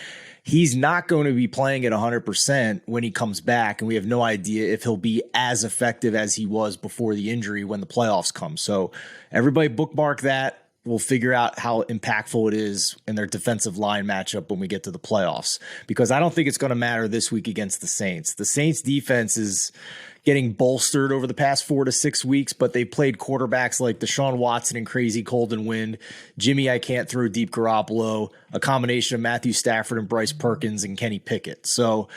he's not going to be playing at 100% when he comes back, and we have no idea if he'll be as effective as he was before the injury when the playoffs come. So everybody bookmark that. We'll figure out how impactful it is in their defensive line matchup when we get to the playoffs, because I don't think it's going to matter this week against the Saints. The Saints defense is getting bolstered over the past 4 to 6 weeks, but they played quarterbacks like Deshaun Watson and crazy Colden Wind, Jimmy I Can't Throw Deep Garoppolo, a combination of Matthew Stafford and Bryce Perkins and Kenny Pickett. So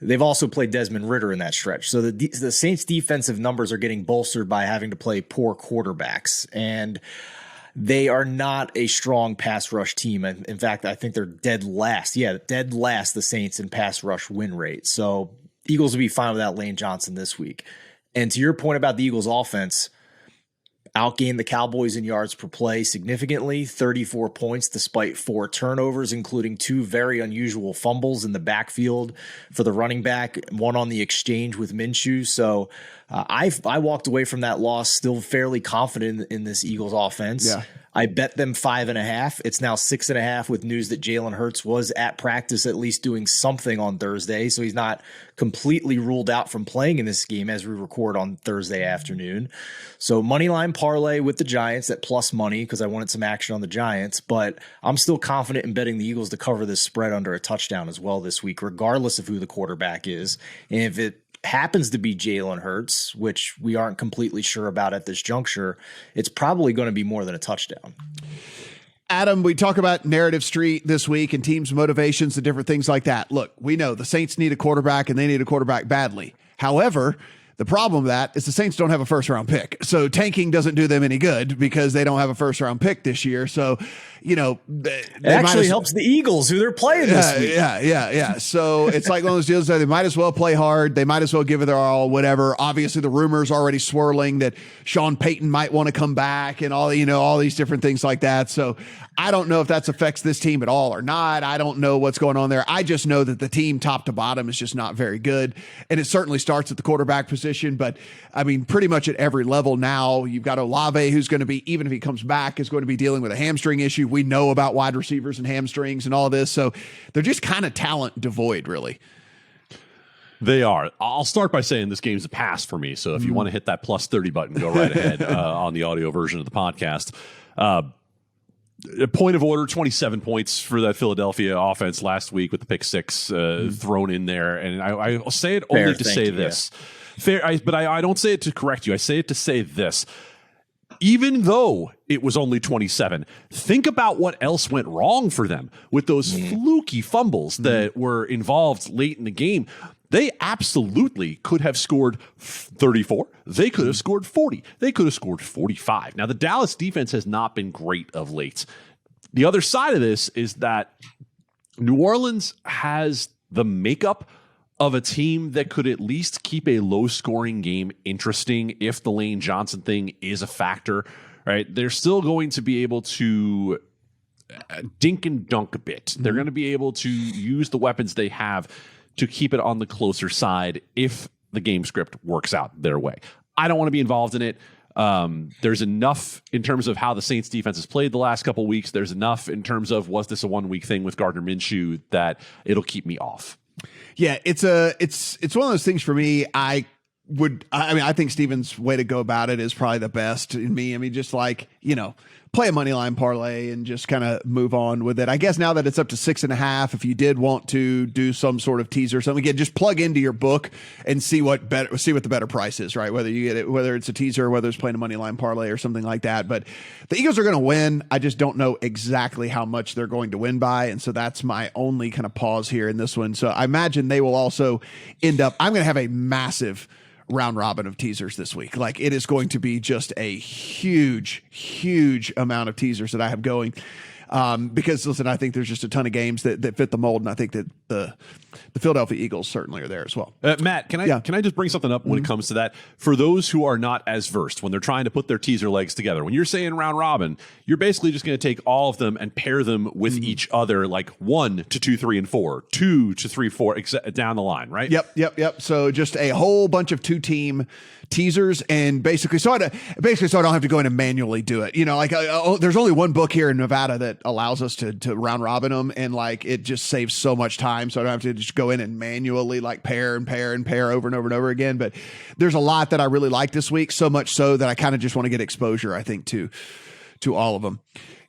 they've also played Desmond Ridder in that stretch. So the Saints defensive numbers are getting bolstered by having to play poor quarterbacks, and they are not a strong pass rush team. In fact, I think they're dead last. Yeah, dead last, the Saints, in pass rush win rate. So Eagles will be fine without Lane Johnson this week. And to your point about the Eagles offense, outgained the Cowboys in yards per play significantly, 34 points despite 4 turnovers, including 2 very unusual fumbles in the backfield for the running back, one on the exchange with Minshew. So I walked away from that loss still fairly confident in this Eagles offense. Yeah. I bet them 5.5. It's now 6.5 with news that Jalen Hurts was at practice, at least doing something on Thursday. So he's not completely ruled out from playing in this game as we record on Thursday afternoon. So moneyline parlay with the Giants at plus money because I wanted some action on the Giants, but I'm still confident in betting the Eagles to cover this spread under a touchdown as well this week, regardless of who the quarterback is. And if it happens to be Jalen Hurts, which we aren't completely sure about at this juncture, it's probably going to be more than a touchdown. Adam, we talk about narrative street this week and teams' motivations and different things like that. Look, we know the Saints need a quarterback and they need a quarterback badly. However, the problem with that is the Saints don't have a first-round pick. So tanking doesn't do them any good because they don't have a first-round pick this year. So, you know, it actually helps the Eagles who they're playing this week. Yeah. So it's like one of those deals that they might as well play hard. They might as well give it their all, whatever. Obviously, the rumors already swirling that Sean Payton might want to come back and all these different things like that. So I don't know if that affects this team at all or not. I don't know what's going on there. I just know that the team top to bottom is just not very good. And it certainly starts at the quarterback position. But I mean, pretty much at every level now, you've got Olave, who's going to be, even if he comes back, is going to be dealing with a hamstring issue. We know about wide receivers and hamstrings and all this. So they're just kind of talent devoid, really. They are. I'll start by saying this game's a pass for me. So if you want to hit that plus 30 button, go right ahead on the audio version of the podcast. A point of order, 27 points for that Philadelphia offense last week with the pick 6 thrown in there. And I'll say it only to say this. Fair, but I don't say it to correct you. I say it to say this. Even though it was only 27, think about what else went wrong for them with those fluky fumbles that were involved late in the game. They absolutely could have scored 34. They could have scored 40. They could have scored 45. Now, the Dallas defense has not been great of late. The other side of this is that New Orleans has the makeup of a team that could at least keep a low-scoring game interesting if the Lane Johnson thing is a factor, right? They're still going to be able to dink and dunk a bit. They're going to be able to use the weapons they have to keep it on the closer side if the game script works out their way. I don't want to be involved in it. There's enough in terms of how the Saints defense has played the last couple of weeks. There's enough in terms of was this a 1 week thing with Gardner Minshew that it'll keep me off. Yeah, it's one of those things for me. I think Steven's way to go about it is probably the best in me. I mean, just like, play a money line parlay and just kind of move on with it. I guess now that it's up to 6.5, if you did want to do some sort of teaser or something, again, just plug into your book and see what the better price is, right? Whether you get it, whether it's a teaser or whether it's playing a money line parlay or something like that. But the Eagles are going to win. I just don't know exactly how much they're going to win by. And so that's my only kind of pause here in this one. So I imagine they will also end up, I'm going to have a massive round robin of teasers this week. Like, it is going to be just a huge amount of teasers that I have going. Because listen, I think there's just a ton of games that fit the mold, and I think that the Philadelphia Eagles certainly are there as well. Matt, can I just bring something up when it comes to that? For those who are not as versed, when they're trying to put their teaser legs together, when you're saying round robin, you're basically just going to take all of them and pair them with each other, like 1 to 2, 3, and 4, 2 to 3, 4, down the line, right? Yep. So just a whole bunch of 2-team teasers, and basically so I don't have to go in and manually do it. There's only one book here in Nevada that allows us to round robin them, and like it just saves so much time, so I don't have to just go in and manually like pair and pair and pair over and over and over again. But there's a lot that I really like this week, so much so that I kind of just want to get exposure, I think, to all of them.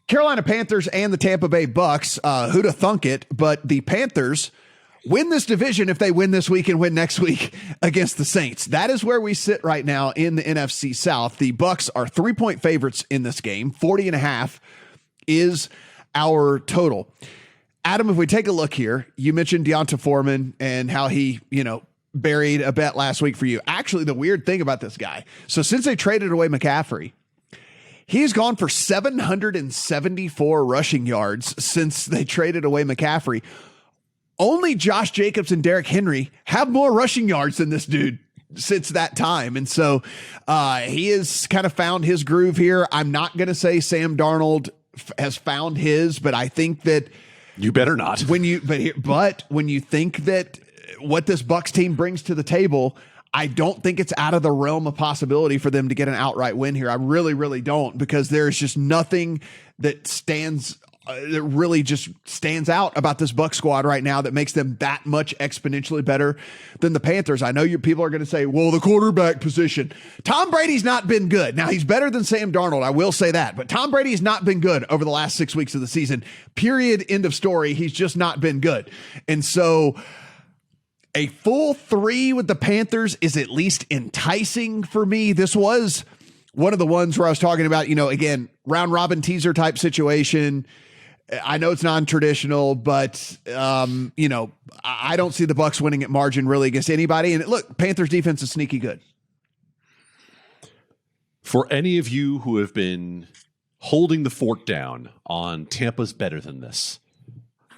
Carolina Panthers and the Tampa Bay Bucks. Who'da thunk it? But the Panthers win this division if they win this week and win next week against the Saints. That is where we sit right now in the NFC South. The Bucks are 3-point favorites in this game. 40.5 is our total. Adam, if we take a look here, you mentioned Deonta Foreman and how he, buried a bet last week for you. Actually, the weird thing about this guy, so since they traded away McCaffrey, he's gone for 774 rushing yards since they traded away McCaffrey. Only Josh Jacobs and Derrick Henry have more rushing yards than this dude since that time. And so he has kind of found his groove here. I'm not going to say Sam Darnold has found his, but I think that you better not. When you think that what this Bucs team brings to the table, I don't think it's out of the realm of possibility for them to get an outright win here. I really, really don't, because there's just nothing that really just stands out about this Bucs squad right now that makes them that much exponentially better than the Panthers. I know people are going to say, well, the quarterback position. Tom Brady's not been good. Now, he's better than Sam Darnold, I will say that, but Tom Brady's not been good over the last 6 weeks of the season. Period. End of story. He's just not been good. And so a full 3 with the Panthers is at least enticing for me. This was one of the ones where I was talking about, again, round robin teaser type situation. I know it's non-traditional, but I don't see the Bucs winning at margin really against anybody. And look, Panthers defense is sneaky good. For any of you who have been holding the fort down on Tampa's better than this,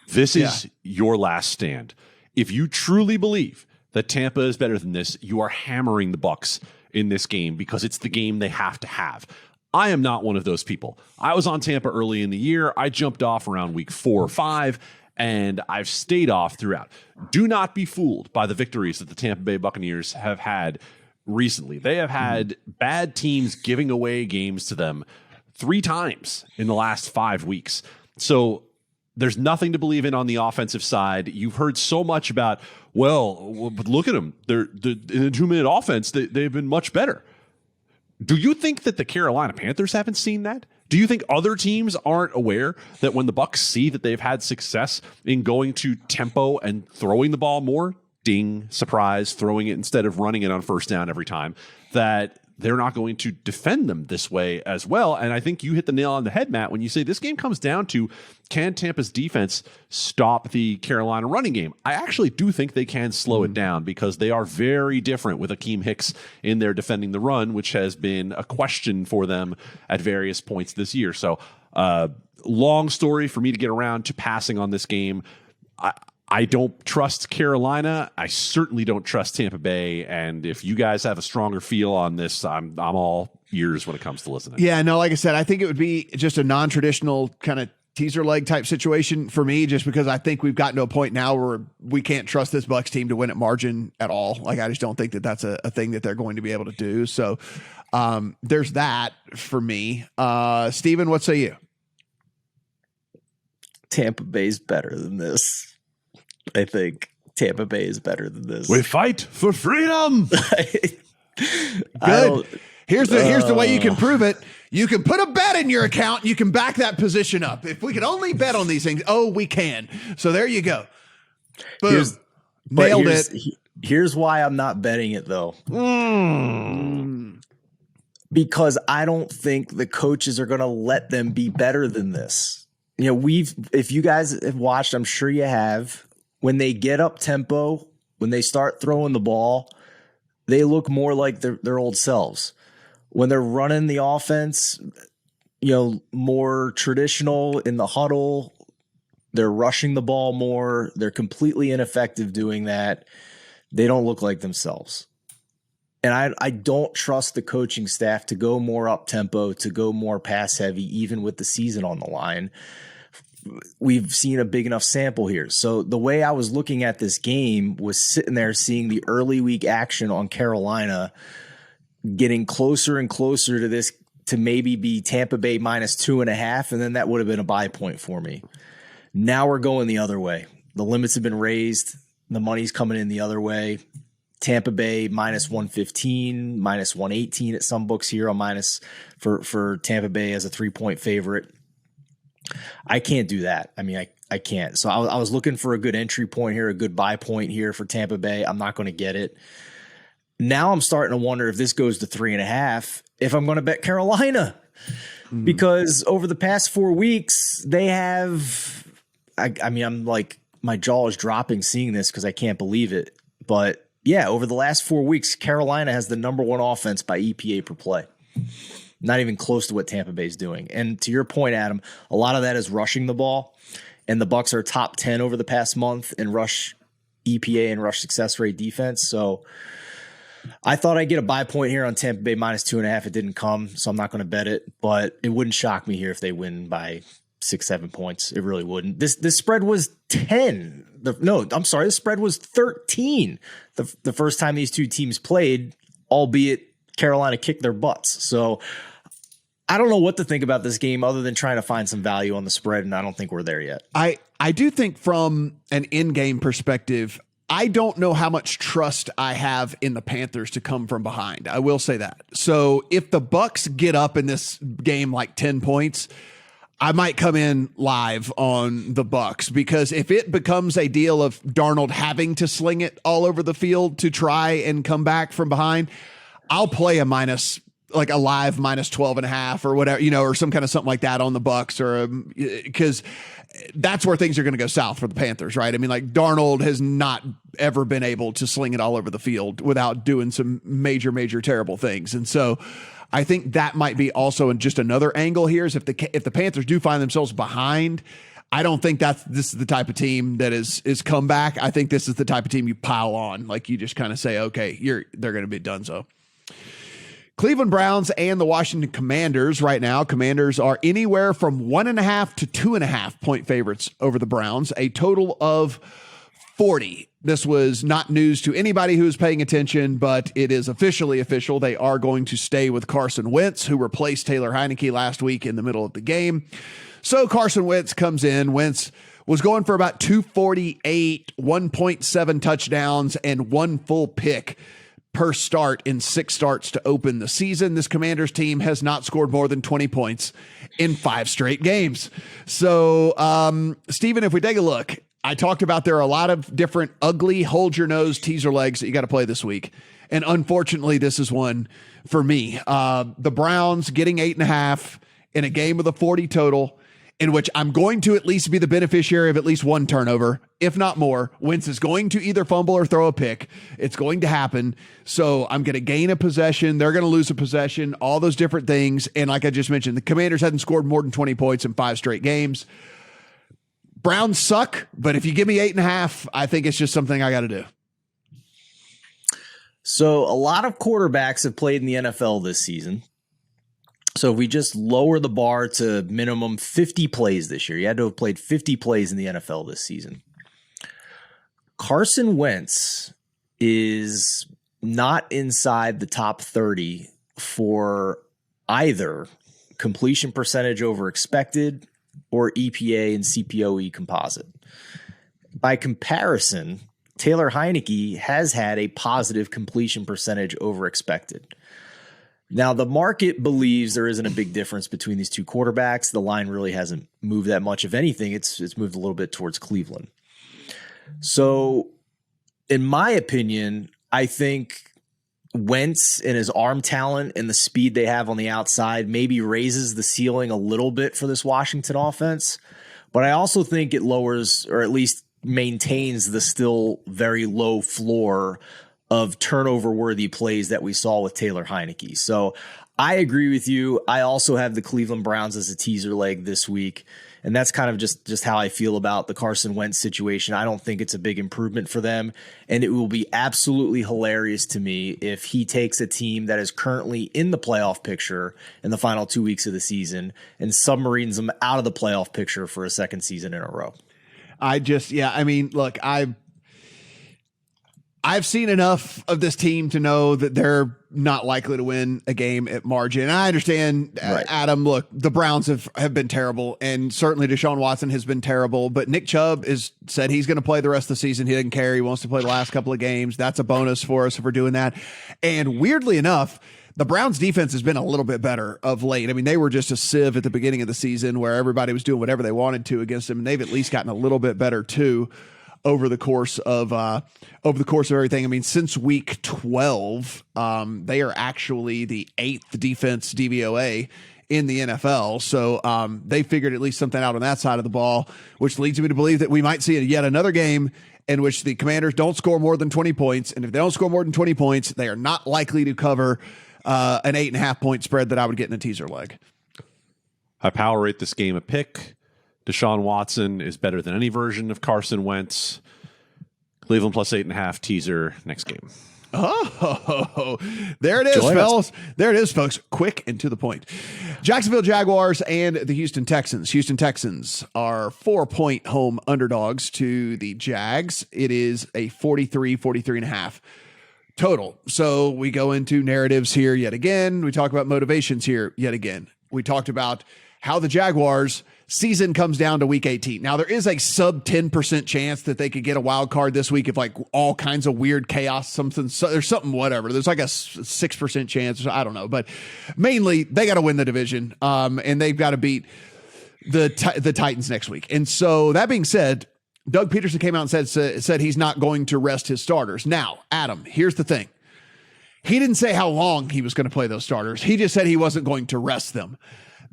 this is your last stand. If you truly believe that Tampa is better than this, you are hammering the Bucs in this game because it's the game they have to have. I am not one of those people. I was on Tampa early in the year. I jumped off around week 4 or 5, and I've stayed off throughout. Do not be fooled by the victories that the Tampa Bay Buccaneers have had recently. They have had bad teams giving away games to them 3 times in the last 5 weeks. So there's nothing to believe in on the offensive side. You've heard so much about, but look at them. They're in a 2-minute offense, they've been much better. Do you think that the Carolina Panthers haven't seen that? Do you think other teams aren't aware that when the Bucs see that they've had success in going to tempo and throwing the ball more, ding, surprise, throwing it instead of running it on first down every time, that they're not going to defend them this way as well? And I think you hit the nail on the head, Matt, when you say this game comes down to, can Tampa's defense stop the Carolina running game? I actually do think they can slow it down, because they are very different with Akeem Hicks in there defending the run, which has been a question for them at various points this year. So long story for me to get around to passing on this game. I don't trust Carolina. I certainly don't trust Tampa Bay. And if you guys have a stronger feel on this, I'm all ears when it comes to listening. Yeah, no, like I said, I think it would be just a non-traditional kind of teaser leg type situation for me, just because I think we've gotten to a point now where we can't trust this Bucs team to win at margin at all. Like, I just don't think that that's a thing that they're going to be able to do. So there's that for me. Steven, what say you? Tampa Bay's better than this. I think Tampa Bay is better than this. We fight for freedom. Good. Here's the way you can prove it. You can put a bet in your account. You can back that position up. If we could only bet on these things, we can. So there you go. Boom. Nailed it. Here's why I'm not betting it, though. Because I don't think the coaches are going to let them be better than this. If you guys have watched, I'm sure you have, when they get up tempo, when they start throwing the ball, they look more like their old selves. When they're running the offense, more traditional in the huddle, they're rushing the ball more. They're completely ineffective doing that. They don't look like themselves. And I don't trust the coaching staff to go more up tempo, to go more pass heavy, even with the season on the line. We've seen a big enough sample here. So the way I was looking at this game was sitting there seeing the early week action on Carolina getting closer and closer to this, to maybe be Tampa Bay -2.5. And then that would have been a buy point for me. Now we're going the other way. The limits have been raised. The money's coming in the other way. Tampa Bay -115, -118 at some books here on minus for Tampa Bay as a 3-point favorite. I can't do that. I mean, I can't. So I was looking for a good entry point here, a good buy point here for Tampa Bay. I'm not going to get it. Now I'm starting to wonder if this goes to 3.5, if I'm going to bet Carolina, because over the past 4 weeks, they have, I mean, I'm like, my jaw is dropping seeing this because I can't believe it. But yeah, over the last 4 weeks, Carolina has the #1 offense by EPA per play. Not even close to what Tampa Bay is doing. And to your point, Adam, a lot of that is rushing the ball. And the Bucs are top 10 over the past month in rush EPA and rush success rate defense. So I thought I'd get a buy point here on Tampa Bay -2.5. It didn't come, so I'm not going to bet it. But it wouldn't shock me here if they win by 6-7 points. It really wouldn't. This spread was 10. The spread was 13 the first time these two teams played, albeit Carolina kicked their butts. So I don't know what to think about this game other than trying to find some value on the spread, and I don't think we're there yet. I do think from an in-game perspective, I don't know how much trust I have in the Panthers to come from behind. I will say that. So if the Bucs get up in this game like 10 points, I might come in live on the Bucs, because if it becomes a deal of Darnold having to sling it all over the field to try and come back from behind, I'll play a live -12.5 or whatever, or some kind of something like that on the Bucs, or because that's where things are going to go south for the Panthers, right? I mean, like, Darnold has not ever been able to sling it all over the field without doing some major, major terrible things. And so I think that might be also just another angle here, is if the Panthers do find themselves behind, I don't think this is the type of team that is comeback. I think this is the type of team you pile on. Like, you just kind of say, okay, they're going to be done. So Cleveland Browns and the Washington Commanders right now. Commanders are anywhere from 1.5 to 2.5 point favorites over the Browns, a total of 40. This was not news to anybody who is paying attention, but it is officially official. They are going to stay with Carson Wentz, who replaced Taylor Heineke last week in the middle of the game. So Carson Wentz comes in. Wentz was going for about 248, 1.7 touchdowns, and one full pick per start in 6 starts to open the season. This Commanders team has not scored more than 20 points in 5 straight games. So, Steven, if we take a look, I talked about there are a lot of different ugly hold your nose teaser legs that you got to play this week. And unfortunately, this is one for me. The Browns getting 8.5 in a game with a 40 total, in which I'm going to at least be the beneficiary of at least one turnover, if not more. Wentz is going to either fumble or throw a pick. It's going to happen. So I'm going to gain a possession. They're going to lose a possession, all those different things. And like I just mentioned, the Commanders hadn't scored more than 20 points in 5 straight games. Browns suck, but if you give me 8.5, I think it's just something I got to do. So a lot of quarterbacks have played in the NFL this season. So if we just lower the bar to minimum 50 plays this year, you had to have played 50 plays in the NFL this season. Carson Wentz is not inside the top 30 for either completion percentage over expected or EPA and CPOE composite. By comparison, Taylor Heineke has had a positive completion percentage over expected. Now, the market believes there isn't a big difference between these two quarterbacks. The line really hasn't moved that much. If anything, it's moved a little bit towards Cleveland. So, in my opinion, I think Wentz and his arm talent and the speed they have on the outside maybe raises the ceiling a little bit for this Washington offense. But I also think it lowers, or at least maintains, the still very low floor of turnover-worthy plays that we saw with Taylor Heineke. So I agree with you. I also have the Cleveland Browns as a teaser leg this week, and that's kind of just how I feel about the Carson Wentz situation. I don't think it's a big improvement for them, and it will be absolutely hilarious to me if he takes a team that is currently in the playoff picture in the final 2 weeks of the season and submarines them out of the playoff picture for a second season in a row. Look, I've seen enough of this team to know that they're not likely to win a game at margin. And I understand, right. Adam, look, the Browns have been terrible, and certainly Deshaun Watson has been terrible, but Nick Chubb has said he's going to play the rest of the season. He doesn't care. He wants to play the last couple of games. That's a bonus for us if we're doing that. And weirdly enough, the Browns defense has been a little bit better of late. I mean, they were just a sieve at the beginning of the season where everybody was doing whatever they wanted to against them, and they've at least gotten a little bit better too over the course of everything. I mean, since week 12, they are actually the 8th defense DVOA in the NFL. So they figured at least something out on that side of the ball, which leads me to believe that we might see yet another game in which the Commanders don't score more than 20 points. And if they don't score more than 20 points, they are not likely to cover an 8.5 point spread that I would get in a teaser leg. I power rate this game a pick. Deshaun Watson is better than any version of Carson Wentz. Cleveland plus 8.5 teaser next game. Oh, there it is, fellas. There it is, folks. Quick and to the point. Jacksonville Jaguars and the Houston Texans. Houston Texans are 4-point home underdogs to the Jags. It is a 43.5 total. So we go into narratives here yet again. We talk about motivations here yet again. We talked about how the Jaguars season comes down to week 18. Now, there is a sub 10% chance that they could get a wild card this week if like all kinds of weird chaos, there's something, whatever. There's like a 6% chance. I don't know, but mainly they got to win the division. And they've got to beat the Titans next week. And so that being said, Doug Peterson came out and said he's not going to rest his starters. Now, Adam, here's the thing. He didn't say how long he was going to play those starters. He just said he wasn't going to rest them.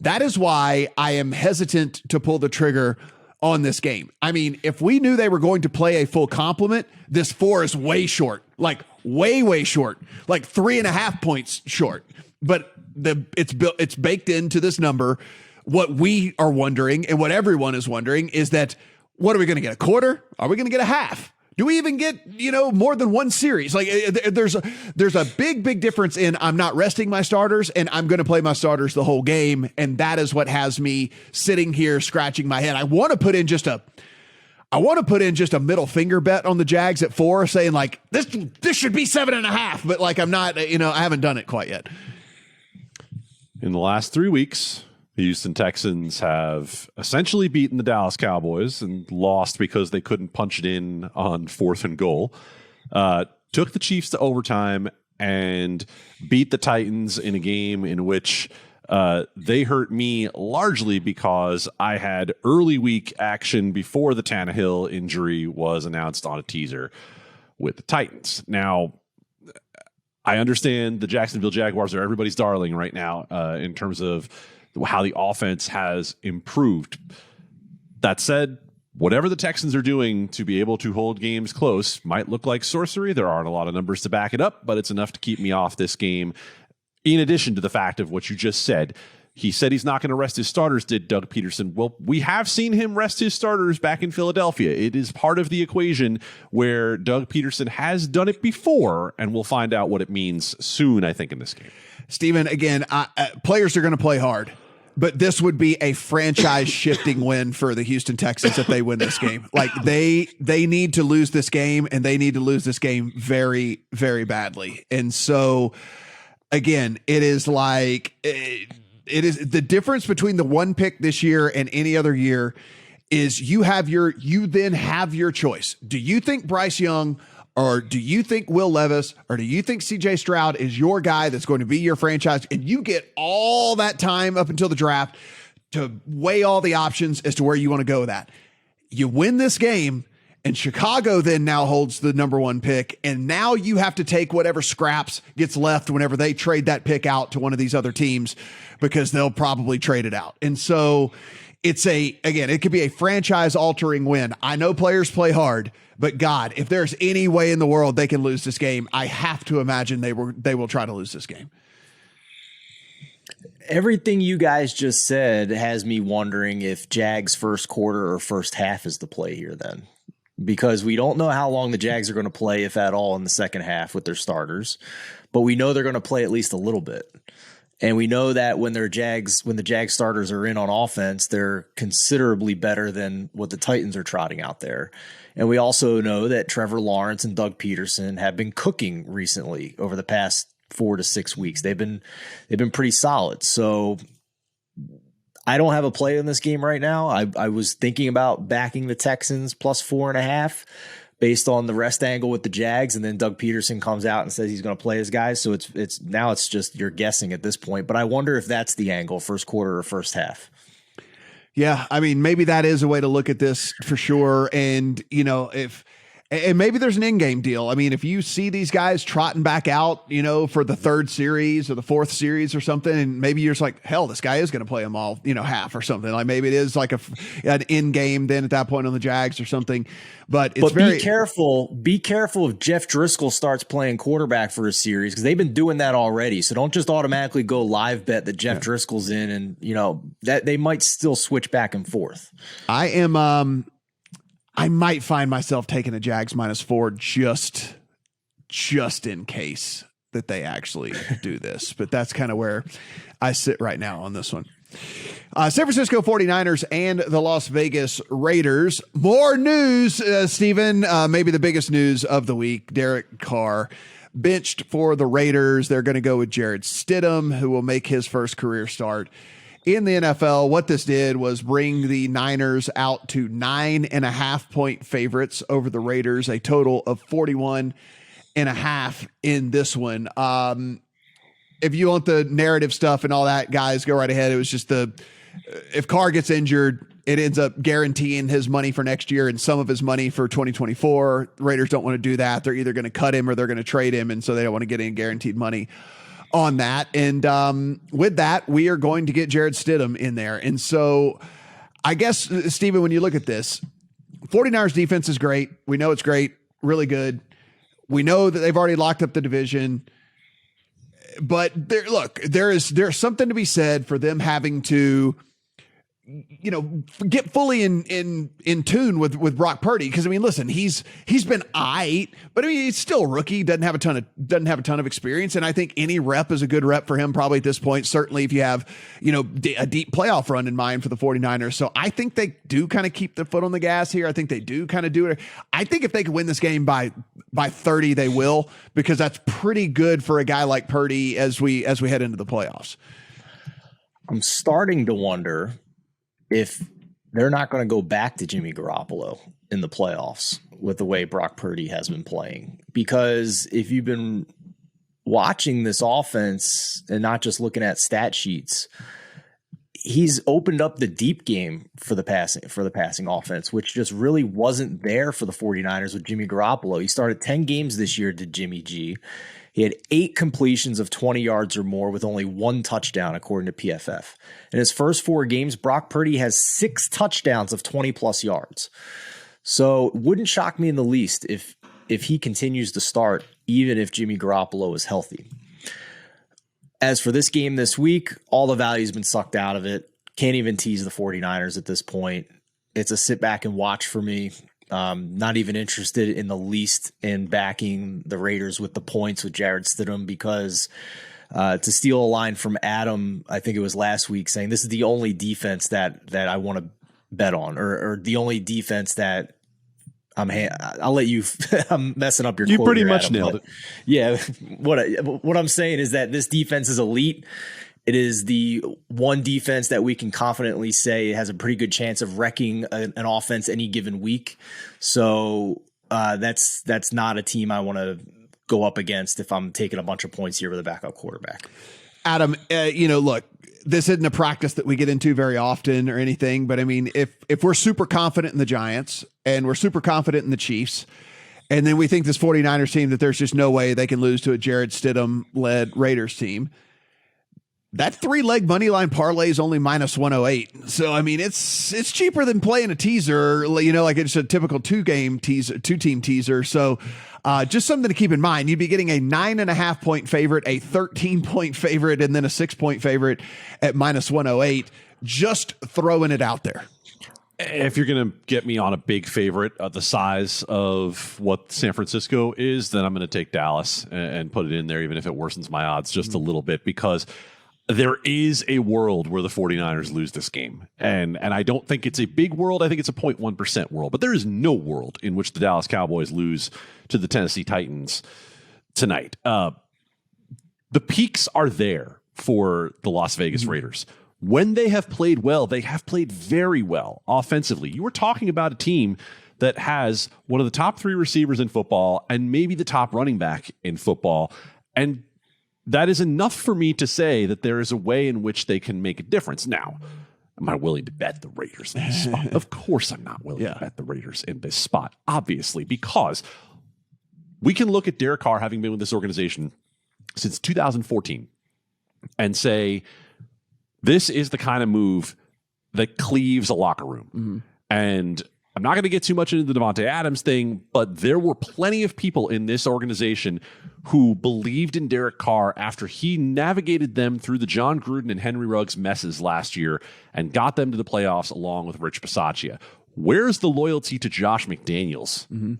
That is why I am hesitant to pull the trigger on this game. I mean, if we knew they were going to play a full complement, this 4 is way short, like way short, like 3.5 points short. But it's baked into this number. What we are wondering and what everyone is wondering is that, what are we going to get? A quarter? Are we going to get a half? Do we even get, more than one series? Like there's a big difference in I'm not resting my starters and I'm going to play my starters the whole game. And that is what has me sitting here scratching my head. I want to put in just a middle finger bet on the Jags at 4, saying like this should be 7.5, but like I'm not, I haven't done it quite yet. In the last 3 weeks, the Houston Texans have essentially beaten the Dallas Cowboys and lost because they couldn't punch it in on 4th and goal. Took the Chiefs to overtime and beat the Titans in a game in which they hurt me largely because I had early week action before the Tannehill injury was announced on a teaser with the Titans. Now, I understand the Jacksonville Jaguars are everybody's darling right now in terms of how the offense has improved. That said, whatever the Texans are doing to be able to hold games close might look like sorcery. There aren't a lot of numbers to back it up, but it's enough to keep me off this game. In addition to the fact of what you just said, he said he's not going to rest his starters, did Doug Peterson. Well, we have seen him rest his starters back in Philadelphia. It is part of the equation where Doug Peterson has done it before, and we'll find out what it means soon, I think, in this game. Steven, again, players are going to play hard. But this would be a franchise-shifting win for the Houston Texans if they win this game. Like they need to lose this game, and they need to lose this game very, very badly. And so, again, it is like it is the difference between the one pick this year and any other year is you then have your choice. Do you think Bryce Young? Or do you think Will Levis, or do you think CJ Stroud is your guy that's going to be your franchise? And you get all that time up until the draft to weigh all the options as to where you want to go with that. You win this game, and Chicago then now holds the number 1 pick. And now you have to take whatever scraps gets left whenever they trade that pick out to one of these other teams, because they'll probably trade it out. And so it could be a franchise altering win. I know players play hard, but God, if there's any way in the world they can lose this game, I have to imagine they will try to lose this game. Everything you guys just said has me wondering if Jags first quarter or first half is the play here then, because we don't know how long the Jags are going to play, if at all, in the second half with their starters, but we know they're going to play at least a little bit. And we know that when the Jags starters are in on offense, they're considerably better than what the Titans are trotting out there. And we also know that Trevor Lawrence and Doug Peterson have been cooking recently over the past 4 to 6 weeks. They've been pretty solid. So I don't have a play in this game right now. I was thinking about backing the Texans plus 4.5 based on the rest angle with the Jags, and then Doug Peterson comes out and says he's going to play his guys. So it's just you're guessing at this point. But I wonder if that's the angle, first quarter or first half. Yeah, I mean, maybe that is a way to look at this for sure. And, and maybe there's an in-game deal. I mean, if you see these guys trotting back out, for the 3rd series or the 4th series or something, and maybe you're just like, hell, this guy is going to play them all, half or something. Like maybe it is like an in-game then at that point on the Jags or something. But be careful if Jeff Driscoll starts playing quarterback for a series, because they've been doing that already. So don't just automatically go live bet that Jeff Driscoll's in, and that they might still switch back and forth. I might find myself taking a Jags -4 just in case that they actually do this. But that's kind of where I sit right now on this one. San Francisco 49ers and the Las Vegas Raiders. More news, Steven, maybe the biggest news of the week. Derek Carr benched for the Raiders. They're going to go with Jared Stidham, who will make his first career start in the NFL. What this did was bring the Niners out to 9.5-point favorites over the Raiders, a total of 41.5 in this one. If you want the narrative stuff and all that, guys, go right ahead. It was just if Carr gets injured, it ends up guaranteeing his money for next year and some of his money for 2024. The Raiders don't want to do that. They're either going to cut him or they're going to trade him. And so they don't want to get any guaranteed money on that. And with that, we are going to get Jared Stidham in there. And so I guess, Steven, when you look at this, 49ers defense is great. We know it's great, really good. We know that they've already locked up the division. But there's something to be said for them having to, get fully in tune with Brock Purdy. Because I mean, listen, he's been aight, but I mean, he's still a rookie. Doesn't have a ton of experience. And I think any rep is a good rep for him probably at this point. Certainly if you have, a deep playoff run in mind for the 49ers. So I think they do kind of keep their foot on the gas here. I think they do kind of do it. I think if they could win this game by 30, they will, because that's pretty good for a guy like Purdy as we head into the playoffs. I'm starting to wonder if they're not going to go back to Jimmy Garoppolo in the playoffs with the way Brock Purdy has been playing. Because if you've been watching this offense and not just looking at stat sheets, he's opened up the deep game for the passing offense, which just really wasn't there for the 49ers with Jimmy Garoppolo. He started 10 games this year to Jimmy G. He had 8 completions of 20 yards or more with only 1 touchdown, according to PFF. In his first 4 games, Brock Purdy has 6 touchdowns of 20-plus yards. So it wouldn't shock me in the least if he continues to start, even if Jimmy Garoppolo is healthy. As for this game this week, all the value's been sucked out of it. Can't even tease the 49ers at this point. It's a sit back and watch for me. Not even interested in the least in backing the Raiders with the points with Jared Stidham, because to steal a line from Adam, I think it was last week, saying this is the only defense that I want to bet on, or the only defense that I'll let you. I'm messing up your. You quote pretty here, much Adam, nailed it. Yeah, what I'm saying is that this defense is elite. It is the one defense that we can confidently say has a pretty good chance of wrecking an offense any given week. So that's not a team I want to go up against if I'm taking a bunch of points here with a backup quarterback. Adam, look, this isn't a practice that we get into very often or anything, but I mean, if we're super confident in the Giants and we're super confident in the Chiefs, and then we think this 49ers team that there's just no way they can lose to a Jared Stidham-led Raiders team, that 3-leg money line parlay is only minus 108. So, I mean, it's cheaper than playing a teaser, like it's a typical two-team teaser. So, just something to keep in mind. You'd be getting a 9.5-point favorite, a 13-point favorite, and then a 6-point favorite at minus 108. Just throwing it out there. If you're going to get me on a big favorite the size of what San Francisco is, then I'm going to take Dallas and put it in there, even if it worsens my odds just a little bit, because there is a world where the 49ers lose this game. And I don't think it's a big world. I think it's a 0.1% world. But there is no world in which the Dallas Cowboys lose to the Tennessee Titans tonight. The peaks are there for the Las Vegas Raiders. When they have played well, they have played very well offensively. You were talking about a team that has one of the top 3 receivers in football and maybe the top running back in football. And that is enough for me to say that there is a way in which they can make a difference. Now, am I willing to bet the Raiders in this spot? Of course I'm not willing to bet the Raiders in this spot, obviously, because we can look at Derek Carr having been with this organization since 2014 and say, this is the kind of move that cleaves a locker room. Mm-hmm. And I'm not going to get too much into the Davante Adams thing, but there were plenty of people in this organization who believed in Derek Carr after he navigated them through the John Gruden and Henry Ruggs messes last year and got them to the playoffs along with Rich Bisaccia. Where's the loyalty to Josh McDaniels? Mm-hmm.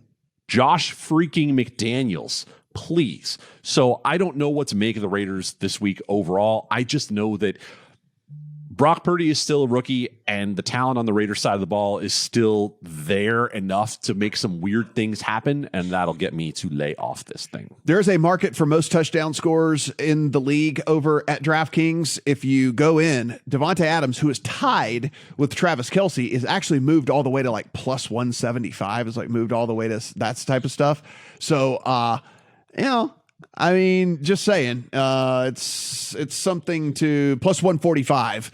Josh freaking McDaniels please. So I don't know what to make of the Raiders this week overall. I just know that Brock Purdy is still a rookie, and the talent on the Raiders side of the ball is still there enough to make some weird things happen, and that'll get me to lay off this thing. There's a market for most touchdown scorers in the league over at DraftKings. If you go in, Devontae Adams, who is tied with Travis Kelce, is actually moved all the way to like plus 175. Is like moved all the way to that type of stuff. So, I mean, just saying, it's something to plus 145.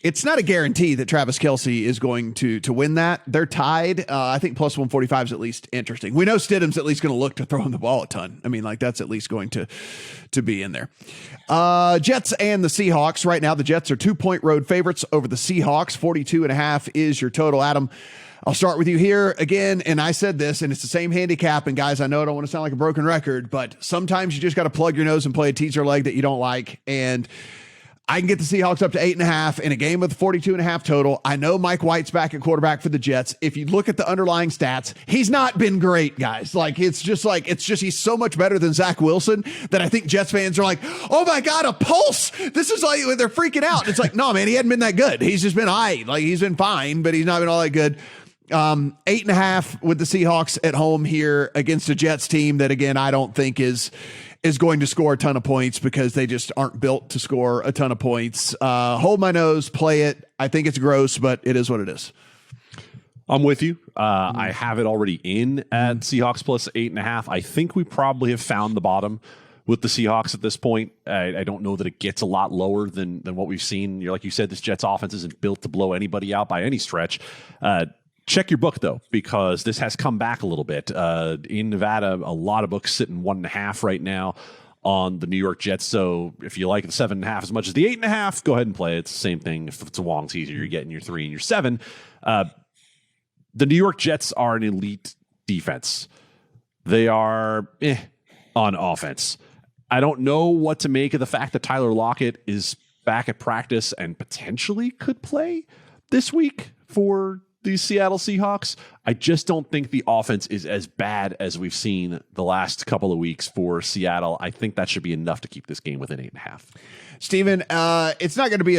It's not a guarantee that Travis Kelce is going to win that. They're tied. I think plus 145 is at least interesting. We know Stidham's at least going to look to throw him the ball a ton. I mean, like that's at least going to be in there. Jets and the Seahawks. Right now, the Jets are 2-point road favorites over the Seahawks. 42.5 is your total. Adam, I'll start with you here again. And I said this, and it's the same handicap. And guys, I know I don't want to sound like a broken record, but sometimes you just got to plug your nose and play a teaser leg that you don't like. And I can get the Seahawks up to 8.5 in a game with 42.5 total. I know Mike White's back at quarterback for the Jets. If you look at the underlying stats, he's not been great, guys. It's just he's so much better than Zach Wilson that I think Jets fans are like, oh my God, a pulse. This is like, they're freaking out. It's like, no, man, he hadn't been that good. He's just been he's been fine, but he's not been all that good. 8.5 with the Seahawks at home here against a Jets team that, again, I don't think is going to score a ton of points because they just aren't built to score a ton of points. Hold my nose, play it. I think it's gross, but it is what it is. I'm with you. I have it already in at Seahawks plus 8.5. I think we probably have found the bottom with the Seahawks at this point. I don't know that it gets a lot lower than what we've seen. Like you said, this Jets offense isn't built to blow anybody out by any stretch. Check your book, though, because this has come back a little bit. In Nevada, a lot of books sitting 1.5 right now on the New York Jets. So if you like the 7.5 as much as the 8.5, go ahead and play it. It's the same thing. If it's a Wong teaser, you're getting your 3 and your 7. The New York Jets are an elite defense. They are on offense. I don't know what to make of the fact that Tyler Lockett is back at practice and potentially could play this week for the Seattle Seahawks. I just don't think the offense is as bad as we've seen the last couple of weeks for Seattle. I think that should be enough to keep this game within 8.5. Steven, it's not going to be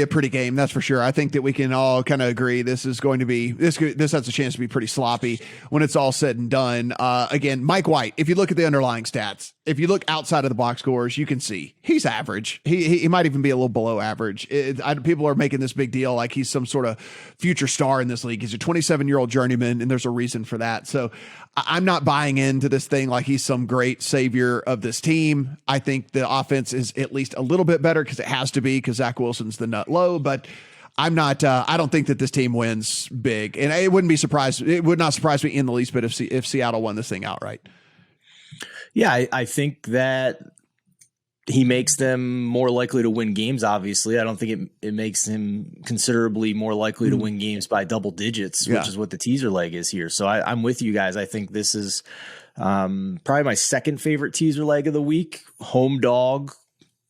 a pretty game, that's for sure. I think that we can all kind of agree this is going to be this has a chance to be pretty sloppy when it's all said and done. Again, Mike White, if you look at the underlying stats, if you look outside of the box scores, you can see he's average. He might even be a little below average. People are making this big deal like he's some sort of future star in this league. He's a 27-year-old journeyman, and there's a reason for that. So I'm not buying into this thing like he's some great savior of this team. I think the offense is at least a little bit better because it has to be because Zach Wilson's the nut low, but I'm not, I don't think that this team wins big, and it would not surprise me in the least bit if Seattle won this thing outright. Yeah, I think that he makes them more likely to win games, obviously. I don't think it makes him considerably more likely to win games by double digits, which is what the teaser leg is here. So I'm with you guys. I think this is probably my second favorite teaser leg of the week. Home dog,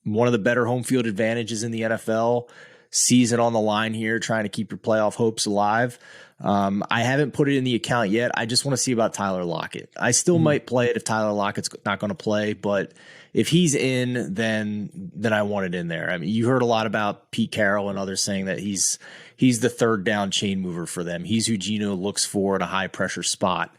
one of the better home field advantages in the NFL. Season on the line here, trying to keep your playoff hopes alive. I haven't put it in the account yet. I just want to see about Tyler Lockett. I still might play it if Tyler Lockett's not going to play, but if he's in, then I want it in there. I mean, you heard a lot about Pete Carroll and others saying that he's the third down chain mover for them. He's who Geno looks for in a high pressure spot.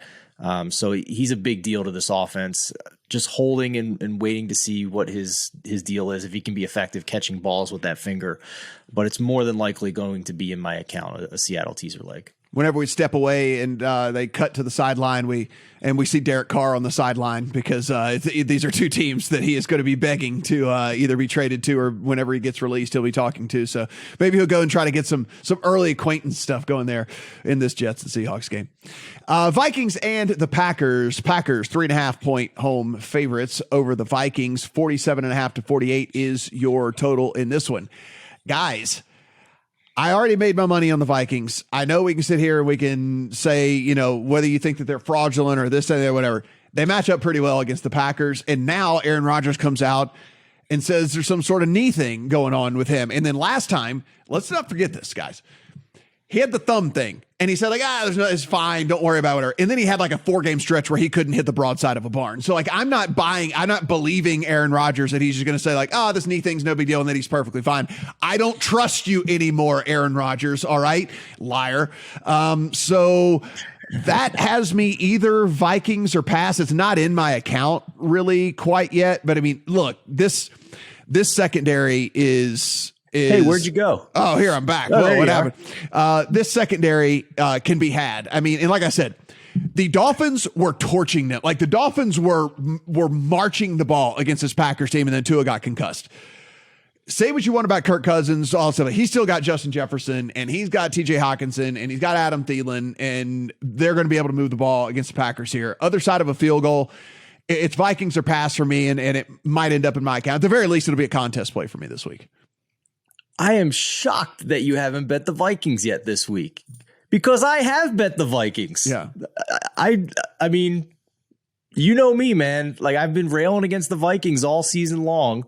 So he's a big deal to this offense. Just holding and waiting to see what his deal is, if he can be effective catching balls with that finger. But it's more than likely going to be in my account, a Seattle teaser leg. Whenever we step away and they cut to the sideline, we see Derek Carr on the sideline because these are two teams that he is going to be begging to either be traded to or whenever he gets released, he'll be talking to. So maybe he'll go and try to get some early acquaintance stuff going there in this Jets and Seahawks game. Vikings and the Packers. Packers 3.5-point home favorites over the Vikings. 47.5 to 48 is your total in this one, guys. I already made my money on the Vikings. I know we can sit here and we can say, whether you think that they're fraudulent or this, that, whatever. They match up pretty well against the Packers. And now Aaron Rodgers comes out and says there's some sort of knee thing going on with him. And then last time, let's not forget this, guys. he had the thumb thing. And he said, like, it's fine. Don't worry about it. And then he had like a 4-game stretch where he couldn't hit the broadside of a barn. So, like, I'm not believing Aaron Rodgers that he's just going to say, like, this knee thing's no big deal and that he's perfectly fine. I don't trust you anymore, Aaron Rodgers. All right? Liar. So that has me either Vikings or pass. It's not in my account really quite yet. But I mean, look, this secondary is. Hey, where'd you go? Oh, here I'm back. Oh, what happened? This secondary can be had. I mean, and like I said, the Dolphins were torching them. Like the Dolphins were marching the ball against this Packers team, and then Tua got concussed. Say what you want about Kirk Cousins. Also, he's still got Justin Jefferson, and he's got TJ Hawkinson, and he's got Adam Thielen, and they're going to be able to move the ball against the Packers here. Other side of a field goal, it's Vikings or pass for me, and it might end up in my account. At the very least, it'll be a contest play for me this week. I am shocked that you haven't bet the Vikings yet this week, because I have bet the Vikings. Yeah. I mean, you know me, man. Like, I've been railing against the Vikings all season long.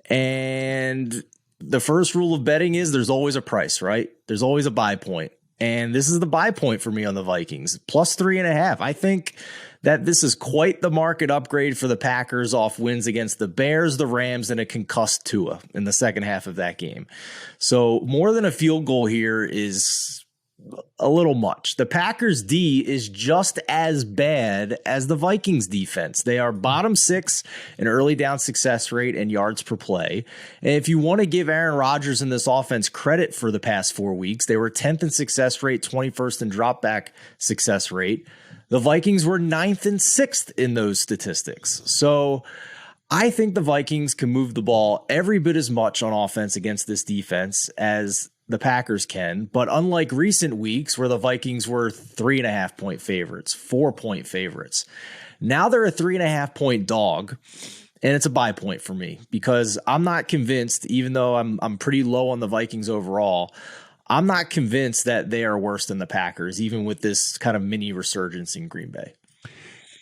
And the first rule of betting is there's always a price, right? There's always a buy point. And this is the buy point for me on the Vikings, plus 3.5. I think that this is quite the market upgrade for the Packers off wins against the Bears, the Rams, and a concussed Tua in the second half of that game. So more than a field goal here is a little much. The Packers D is just as bad as the Vikings defense. They are bottom 6 in early down success rate and yards per play. And if you want to give Aaron Rodgers and this offense credit for the past 4 weeks, they were 10th in success rate, 21st in drop back success rate. The Vikings were 9th and 6th in those statistics. So I think the Vikings can move the ball every bit as much on offense against this defense as the Packers can. But unlike recent weeks where the Vikings were 3.5 point favorites, 4 point favorites, now they're a 3.5 point dog. And it's a buy point for me because I'm not convinced, even though I'm pretty low on the Vikings overall, I'm not convinced that they are worse than the Packers, even with this kind of mini resurgence in Green Bay.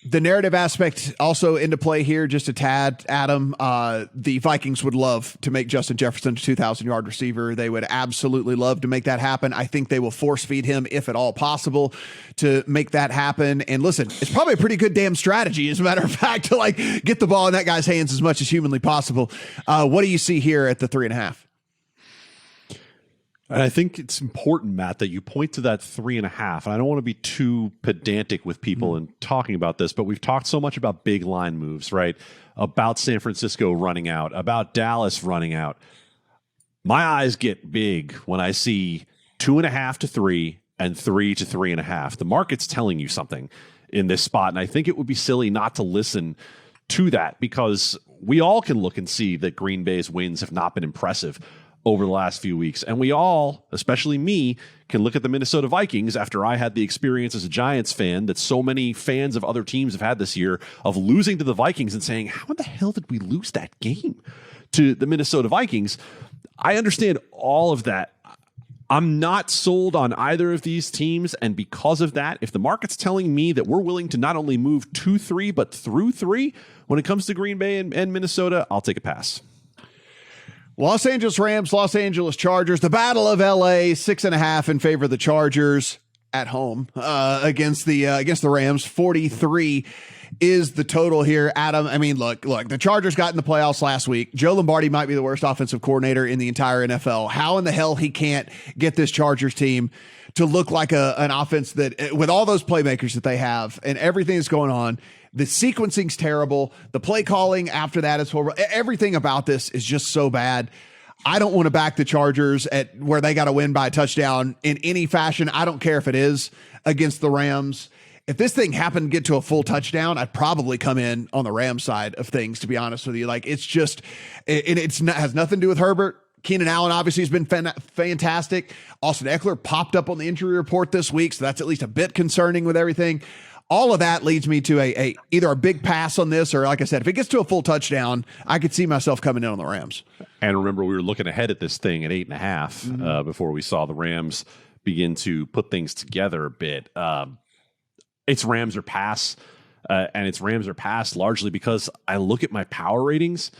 The narrative aspect also into play here, just a tad, Adam. The Vikings would love to make Justin Jefferson a 2,000-yard receiver. They would absolutely love to make that happen. I think they will force feed him, if at all possible, to make that happen. And listen, it's probably a pretty good damn strategy, as a matter of fact, to like get the ball in that guy's hands as much as humanly possible. What do you see here at the 3.5? And I think it's important, Matt, that you point to that 3.5. And I don't want to be too pedantic with people in talking about this, but we've talked so much about big line moves, right? About San Francisco running out, about Dallas running out. My eyes get big when I see 2.5 to 3 and 3 to 3.5. The market's telling you something in this spot. And I think it would be silly not to listen to that because we all can look and see that Green Bay's wins have not been impressive over the last few weeks. And we all, especially me, can look at the Minnesota Vikings after I had the experience as a Giants fan that so many fans of other teams have had this year of losing to the Vikings and saying, how in the hell did we lose that game to the Minnesota Vikings? I understand all of that. I'm not sold on either of these teams. And because of that, if the market's telling me that we're willing to not only move to 3, but through 3 when it comes to Green Bay and Minnesota, I'll take a pass. Los Angeles Rams, Los Angeles Chargers, the Battle of LA, 6.5 in favor of the Chargers at home against the Rams. 43 is the total here, Adam. I mean, look, the Chargers got in the playoffs last week. Joe Lombardi might be the worst offensive coordinator in the entire NFL. How in the hell he can't get this Chargers team to look like an offense that, with all those playmakers that they have and everything that's going on, the sequencing's terrible. The play calling after that is horrible. Everything about this is just so bad. I don't want to back the Chargers at where they got to win by a touchdown in any fashion. I don't care if it is against the Rams. If this thing happened to get to a full touchdown, I'd probably come in on the Rams side of things, to be honest with you. Like, it's just, has nothing to do with Herbert. Keenan Allen obviously has been fantastic. Austin Eckler popped up on the injury report this week, so that's at least a bit concerning with everything. All of that leads me to either a big pass on this, or like I said, if it gets to a full touchdown, I could see myself coming in on the Rams. And remember, we were looking ahead at this thing at 8.5 before we saw the Rams begin to put things together a bit. It's Rams or pass, and it's Rams or pass largely because I look at my power ratings,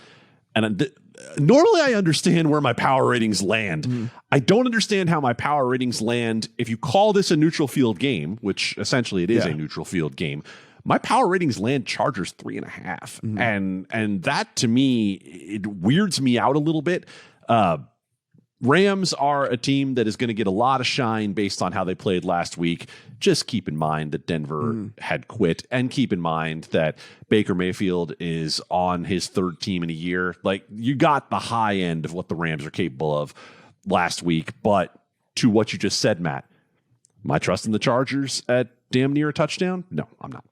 and normally I understand where my power ratings land. I don't understand how my power ratings land if you call this a neutral field game, which essentially it is a neutral field game. My power ratings land Chargers 3.5. And that to me, it weirds me out a little bit. Rams are a team that is going to get a lot of shine based on how they played last week. Just keep in mind that Denver had quit, and keep in mind that Baker Mayfield is on his third team in a year. Like, you got the high end of what the Rams are capable of last week. But to what you just said, Matt, am I trusting the Chargers at damn near a touchdown? No, I'm not.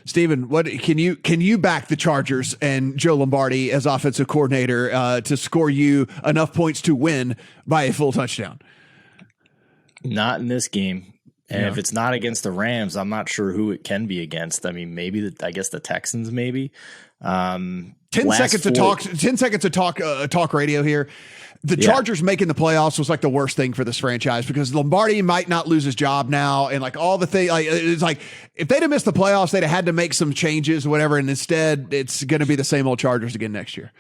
Steven, what can you back the Chargers and Joe Lombardi as offensive coordinator to score you enough points to win by a full touchdown? Not in this game. And if it's not against the Rams, I'm not sure who it can be against. I mean, maybe I guess the Texans, maybe. 10 seconds of talk radio here. The Chargers making the playoffs was like the worst thing for this franchise, because Lombardi might not lose his job now. And like all the thing, like, it's like if they'd have missed the playoffs, they'd have had to make some changes or whatever. And instead it's going to be the same old Chargers again next year.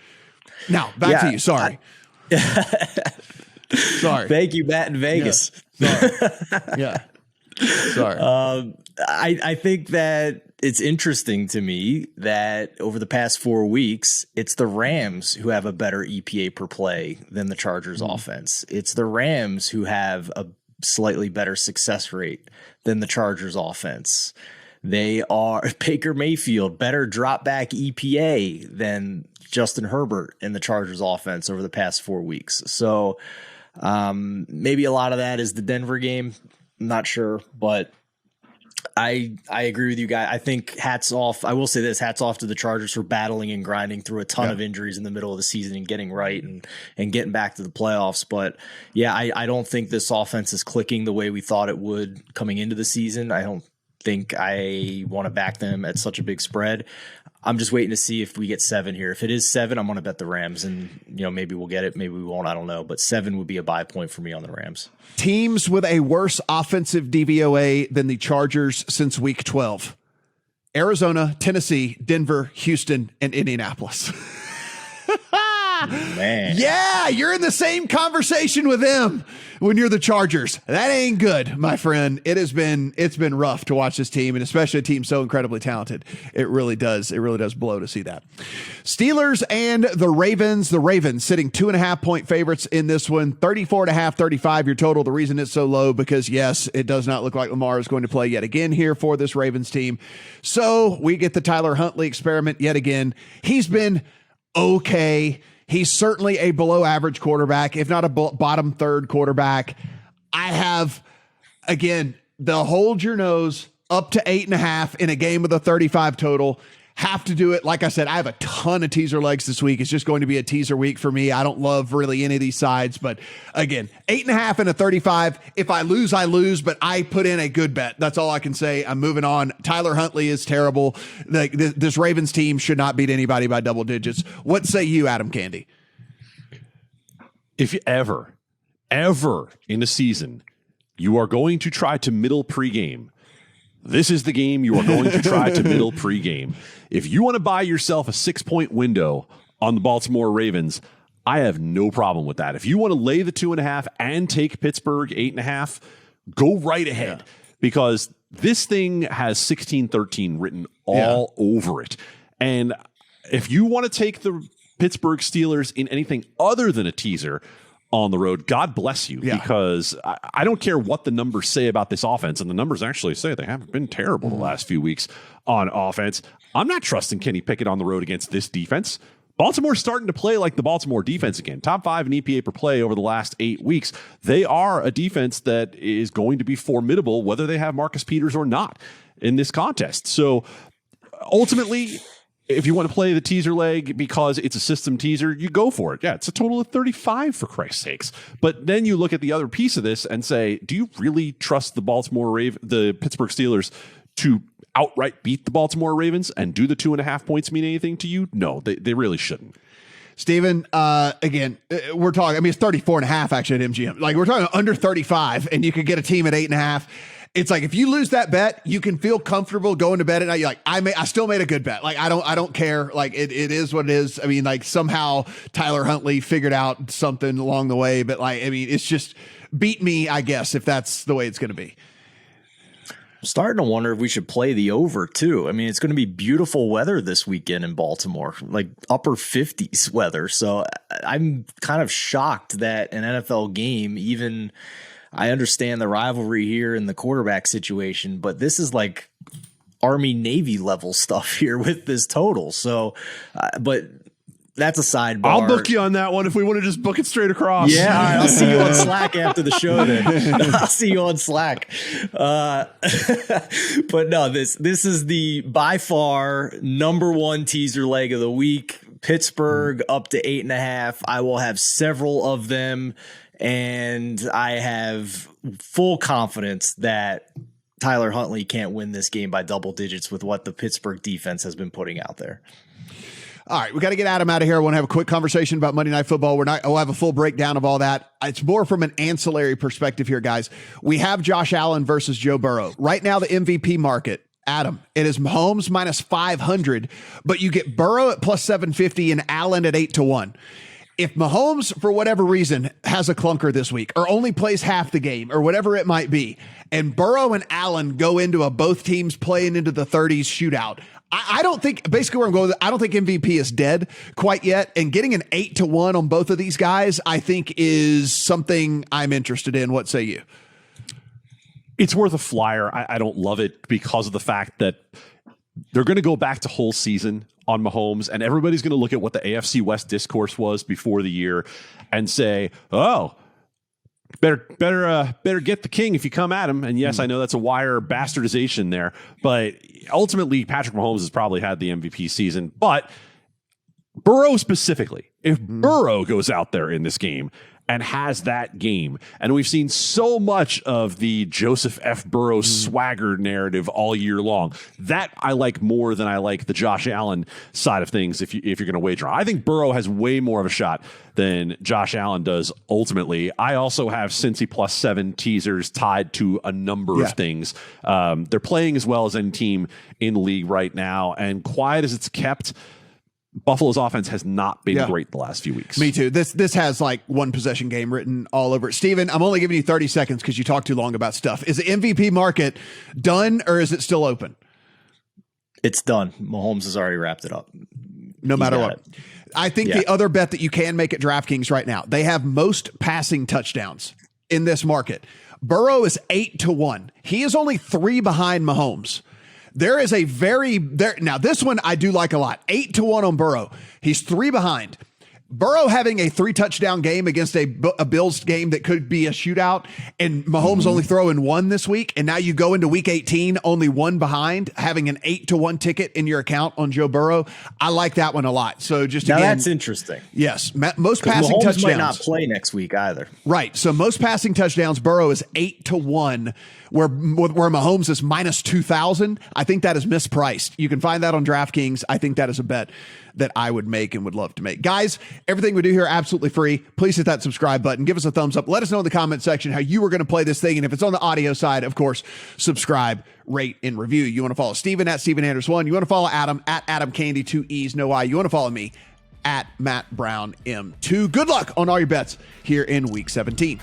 Now back to you. Sorry. Sorry. Thank you, Matt in Vegas. Yeah. Sorry. Sorry. I think that it's interesting to me that over the past 4 weeks, it's the Rams who have a better EPA per play than the Chargers offense. It's the Rams who have a slightly better success rate than the Chargers offense. They are Baker Mayfield, better drop back EPA than Justin Herbert in the Chargers offense over the past 4 weeks. So maybe a lot of that is the Denver game. I'm not sure, but I agree with you guys. I think hats off. I will say this, hats off to the Chargers for battling and grinding through a ton of injuries in the middle of the season and getting right and getting back to the playoffs. But yeah, I don't think this offense is clicking the way we thought it would coming into the season. I don't think I want to back them at such a big spread. I'm just waiting to see if we get 7 here. If it is 7, I'm going to bet the Rams, and maybe we'll get it, maybe we won't. I don't know, but 7 would be a buy point for me on the Rams. Teams with a worse offensive DVOA than the Chargers since week 12: Arizona, Tennessee, Denver, Houston, and Indianapolis. Man. Yeah, you're in the same conversation with them when you're the Chargers. That ain't good, my friend. It's been rough to watch this team, and especially a team so incredibly talented. It really does blow to see that. Steelers and the Ravens. The Ravens sitting 2.5-point favorites in this one. 34.5, 35 your total. The reason it's so low, because yes, it does not look like Lamar is going to play yet again here for this Ravens team. So we get the Tyler Huntley experiment yet again. He's been okay. He's certainly a below average quarterback, if not a bottom third quarterback. I have, again, the hold your nose up to 8.5 in a game with a 35 total. Have to do it. Like I said, I have a ton of teaser legs this week. It's just going to be a teaser week for me. I don't love really any of these sides, but again, 8.5 and a 35. If I lose, I lose, but I put in a good bet. That's all I can say. I'm moving on. Tyler Huntley is terrible. This Ravens team should not beat anybody by double digits. What say you, Adam Candee? If you ever in a season, you are going to try to middle pregame, this is the game you are going to try to middle pregame. If you want to buy yourself a 6-point window on the Baltimore Ravens, I have no problem with that. If you want to lay the 2.5 and take Pittsburgh 8.5, go right ahead, because this thing has 16-13 written all over it. And if you want to take the Pittsburgh Steelers in anything other than a teaser on the road, God bless you, because I don't care what the numbers say about this offense, and the numbers actually say they haven't been terrible the last few weeks on offense. I'm not trusting Kenny Pickett on the road against this defense. Baltimore's starting to play like the Baltimore defense again. Top 5 in EPA per play over the last 8 weeks. They are a defense that is going to be formidable, whether they have Marcus Peters or not in this contest. So ultimately, if you want to play the teaser leg because it's a system teaser, you go for it. Yeah, it's a total of 35 for Christ's sakes. But then you look at the other piece of this and say, do you really trust the Pittsburgh Steelers to outright beat the Baltimore Ravens? And do the 2.5 points mean anything to you? No, they really shouldn't. Steven, again, we're talking, it's 34.5 actually at MGM. Like, we're talking under 35, and you could get a team at 8.5. It's like if you lose that bet, you can feel comfortable going to bed at night. You're like, I still made a good bet. Like I don't care. Like it is what it is. I mean, like somehow Tyler Huntley figured out something along the way, but like I mean, it's just beat me, I guess, if that's the way it's going to be. I'm starting to wonder if we should play the over too. I mean, it's going to be beautiful weather this weekend in Baltimore, like upper 50s weather. So I'm kind of shocked that an NFL game, even I understand the rivalry here and the quarterback situation, but this is like Army Navy level stuff here with this total. So, but that's a sidebar. I'll book you on that one if we want to just book it straight across. Yeah, all right, I'll see you on Slack after the show then. I'll see you on Slack. But no, this is the by far number one teaser leg of the week. Pittsburgh up to 8.5. I will have several of them, and I have full confidence that Tyler Huntley can't win this game by double digits with what the Pittsburgh defense has been putting out there. All right, we got to get Adam out of here. I want to have a quick conversation about Monday Night Football. We'll have a full breakdown of all that. It's more from an ancillary perspective here, guys. We have Josh Allen versus Joe Burrow. Right now, the MVP market, Adam, it is Mahomes minus 500, but you get Burrow at plus 750 and Allen at 8-1. If Mahomes, for whatever reason, has a clunker this week or only plays half the game or whatever it might be, and Burrow and Allen go into a both teams playing into the 30s shootout, I don't think, basically where I'm going with it, I don't think MVP is dead quite yet. And getting an 8-1 on both of these guys, I think is something I'm interested in. What say you? It's worth a flyer. I don't love it because of the fact that they're going to go back to whole season on Mahomes, and everybody's going to look at what the AFC West discourse was before the year and say, oh, better get the king if you come at him. And yes, I know that's a wire bastardization there, but ultimately Patrick Mahomes has probably had the MVP season. But Burrow specifically, if Burrow goes out there in this game and has that game, and we've seen so much of the Joseph F. Burrow swagger narrative all year long, that I like more than I like the Josh Allen side of things. If you're going to wager on, I think Burrow has way more of a shot than Josh Allen does ultimately. I also have Cincy plus 7 teasers tied to a number of things. They're playing as well as any team in the league right now, and quiet as it's kept, Buffalo's offense has not been great the last few weeks. Me too. This has like one possession game written all over it. Steven, I'm only giving you 30 seconds because you talk too long about stuff. Is the MVP market done or is it still open? It's done. Mahomes has already wrapped it up. No matter what. I think the other bet that you can make at DraftKings right now, they have most passing touchdowns in this market. Burrow is 8-1. He is only 3 behind Mahomes. There is a now this one I do like a lot. 8-1 on Burrow. He's 3 behind. Burrow having a 3 touchdown game against a Bills game that could be a shootout, and Mahomes only throwing 1 this week, and now you go into week 18 only 1 behind, having an 8-1 ticket in your account on Joe Burrow. I like that one a lot. So just now again, that's interesting. Yes, most passing Mahomes touchdowns might not play next week either. Right. So most passing touchdowns, Burrow is 8-1. Where Mahomes is minus 2,000, I think that is mispriced. You can find that on DraftKings. I think that is a bet that I would make and would love to make. Guys, everything we do here absolutely free. Please hit that subscribe button. Give us a thumbs up. Let us know in the comment section how you were going to play this thing. And if it's on the audio side, of course, subscribe, rate, and review. You want to follow Steven at Steven Andress 1. You want to follow Adam at Adam Candee, 2 E's, no I. You want to follow me at Matt Brown M2. Good luck on all your bets here in week 17.